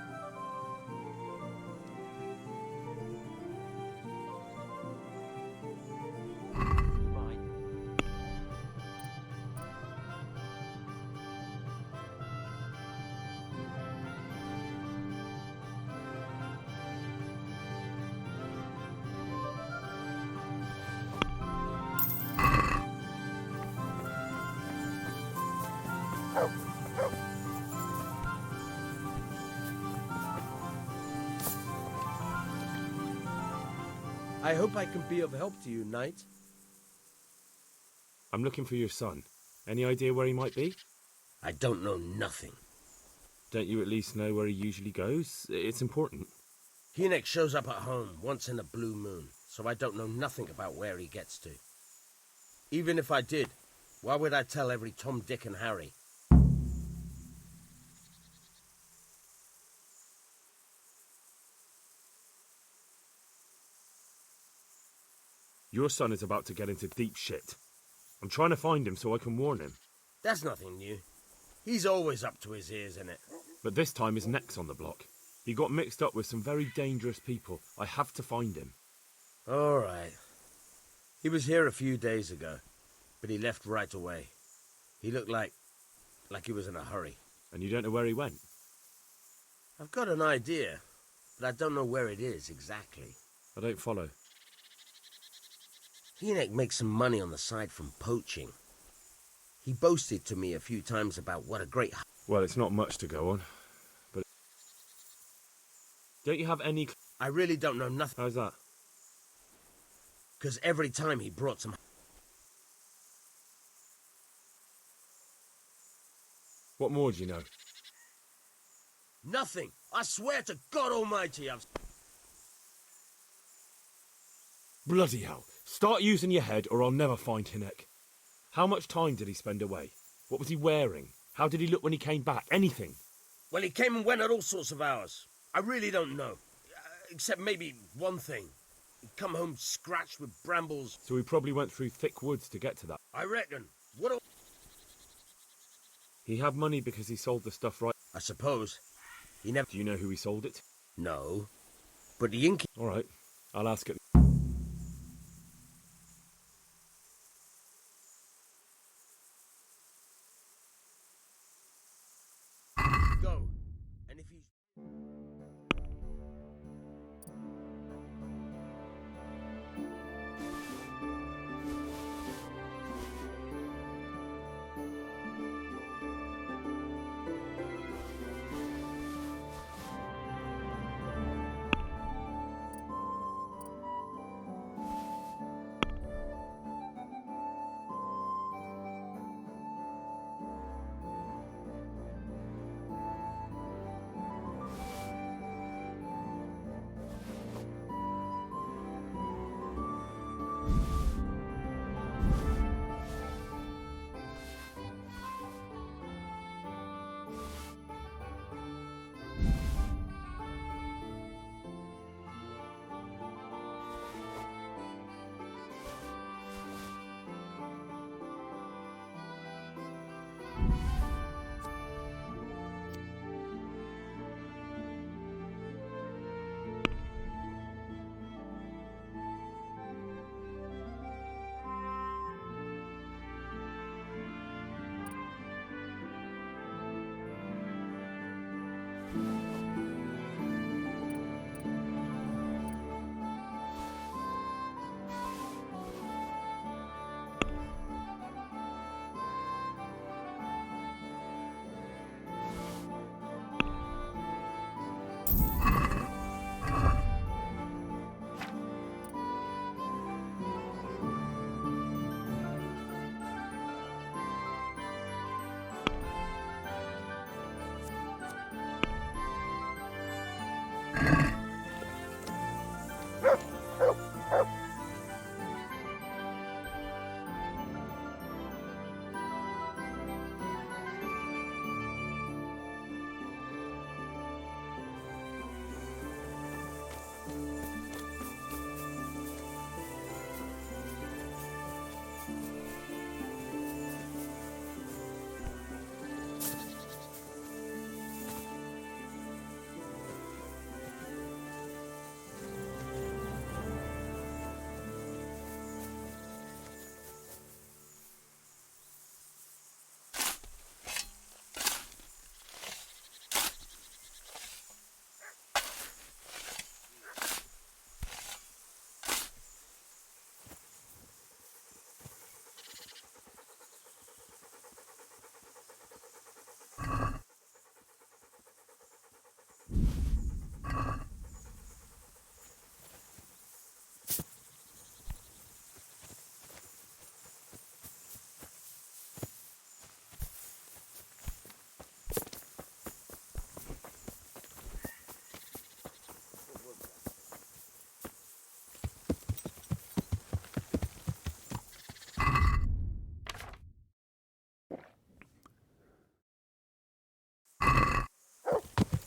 I hope I can be of help to you, knight. I'm looking for your son. Any idea where he might be? I don't know nothing. Don't you at least know where he usually goes? It's important. Hynek shows up at home once in a blue moon, so I don't know nothing about where he gets to. Even if I did, why would I tell every Tom, Dick and Harry? Your son is about to get into deep shit. I'm trying to find him so I can warn him. That's nothing new. He's always up to his ears in it. But this time his neck's on the block. He got mixed up with some very dangerous people. I have to find him. All right. He was here a few days ago, but he left right away. He looked like he was in a hurry. And you don't know where he went? I've got an idea, but I don't know where it is exactly. I don't follow. Hynek makes some money on the side from poaching. He boasted to me a few times about what a great... Well, it's not much to go on, but... Don't you have any... I really don't know nothing. How's that? Because every time he brought some... What more do you know? Nothing. I swear to God Almighty I've... Bloody hell. Start using your head or I'll never find Hynek. How much time did he spend away? What was he wearing? How did he look when he came back? Anything? Well, he came and went at all sorts of hours. I really don't know. Except maybe one thing. He'd come home scratched with brambles. So he probably went through thick woods to get to that. I reckon. What a... He had money because he sold the stuff right... I suppose. He never... Do you know who he sold it? No. But the ink... All right. I'll ask it. Go. And if he's...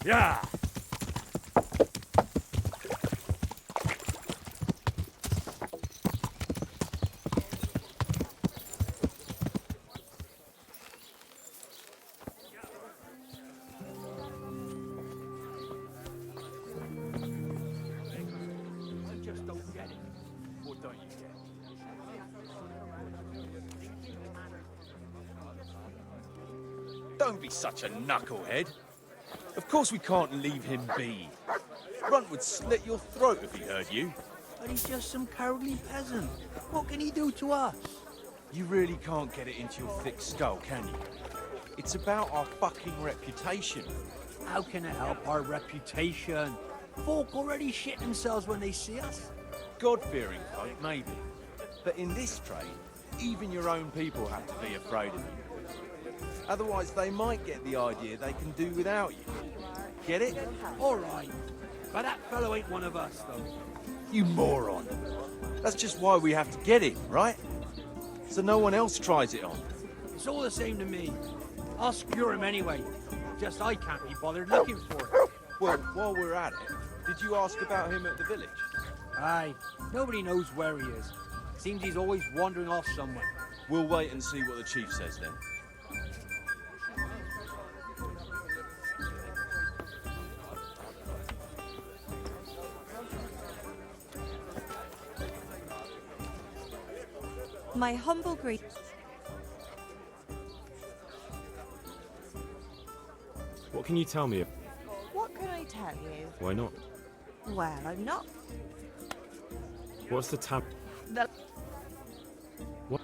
Yeah! I just don't get it. What don't you get? Don't be such a knucklehead. Of course we can't leave him be. Runt would slit your throat if he heard you. But he's just some cowardly peasant. What can he do to us? You really can't get it into your thick skull, can you? It's about our fucking reputation. How can it help our reputation? Folk already shit themselves when they see us. God-fearing folk, maybe. But in this trade, even your own people have to be afraid of you. Otherwise, they might get the idea they can do without you. Get it? All right. But that fellow ain't one of us, though. You moron. That's just why we have to get him, right? So no one else tries it on. It's all the same to me. I'll secure him anyway. Just I can't be bothered looking for him. Well, while we're at it, did you ask about him at the village? Aye. Nobody knows where he is. Seems he's always wandering off somewhere. We'll wait and see what the chief says then. My humble greet. What can you tell me? What can I tell you? Why not? Well, I'm not What's the tab? the... What?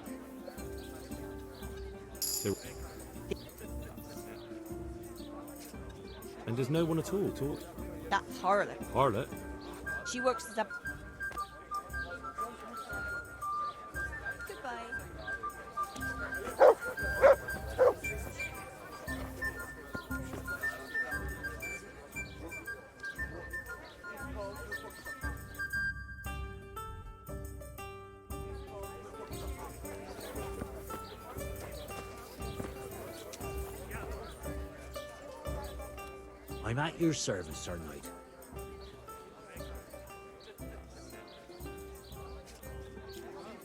And there's no one at all, talk. That harlot. Harlot? She works as a... Goodbye. I'm at your service, Sir Knight.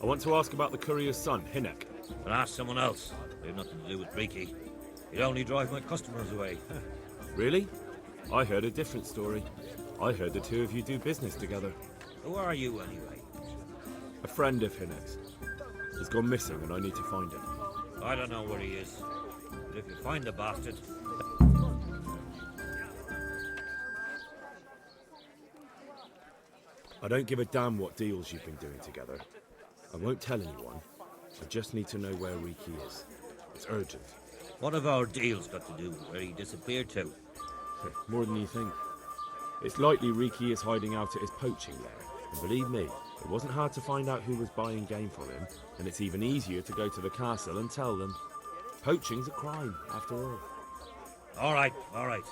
I want to ask about the courier's son, Hinnock. But ask someone else. We have nothing to do with Riki. He'd only drive my customers away. Really? I heard a different story. I heard the two of you do business together. Who are you, anyway? A friend of Hinnock's. He's gone missing and I need to find him. I don't know where he is. But if you find the bastard... I don't give a damn what deals you've been doing together. I won't tell anyone. I just need to know where Riki is. It's urgent. What have our deals got to do with where he disappeared to? More than you think. It's likely Riki is hiding out at his poaching lair. And believe me, it wasn't hard to find out who was buying game from him, and it's even easier to go to the castle and tell them. Poaching's a crime, after all. All right. But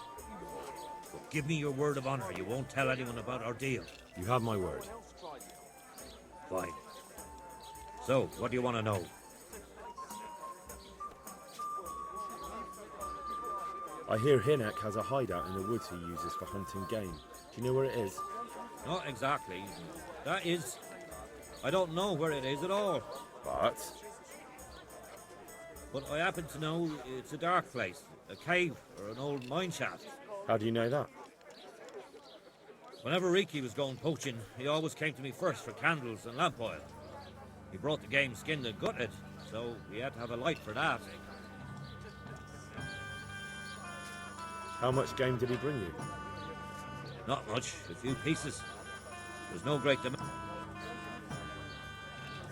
give me your word of honor you won't tell anyone about our deal. You have my word. Fine. So, what do you want to know? I hear Hinnock has a hideout in the woods he uses for hunting game. Do you know where it is? Not exactly. That is... I don't know where it is at all. But I happen to know it's a dark place. A cave or an old mine shaft. How do you know that? Whenever Riki was going poaching, he always came to me first for candles and lamp oil. He brought the game skinned and gutted, so we had to have a light for that. How much game did he bring you? Not much, a few pieces. There's no great demand.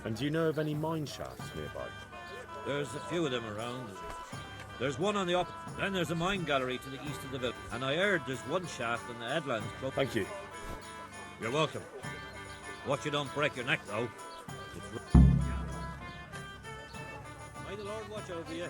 And do you know of any mine shafts nearby? There's a few of them around. There's one on the up. Then there's a mine gallery to the east of the village. And I heard there's one shaft in the headlands. Thank you. You're welcome. Watch you don't break your neck, though. May the Lord watch over you.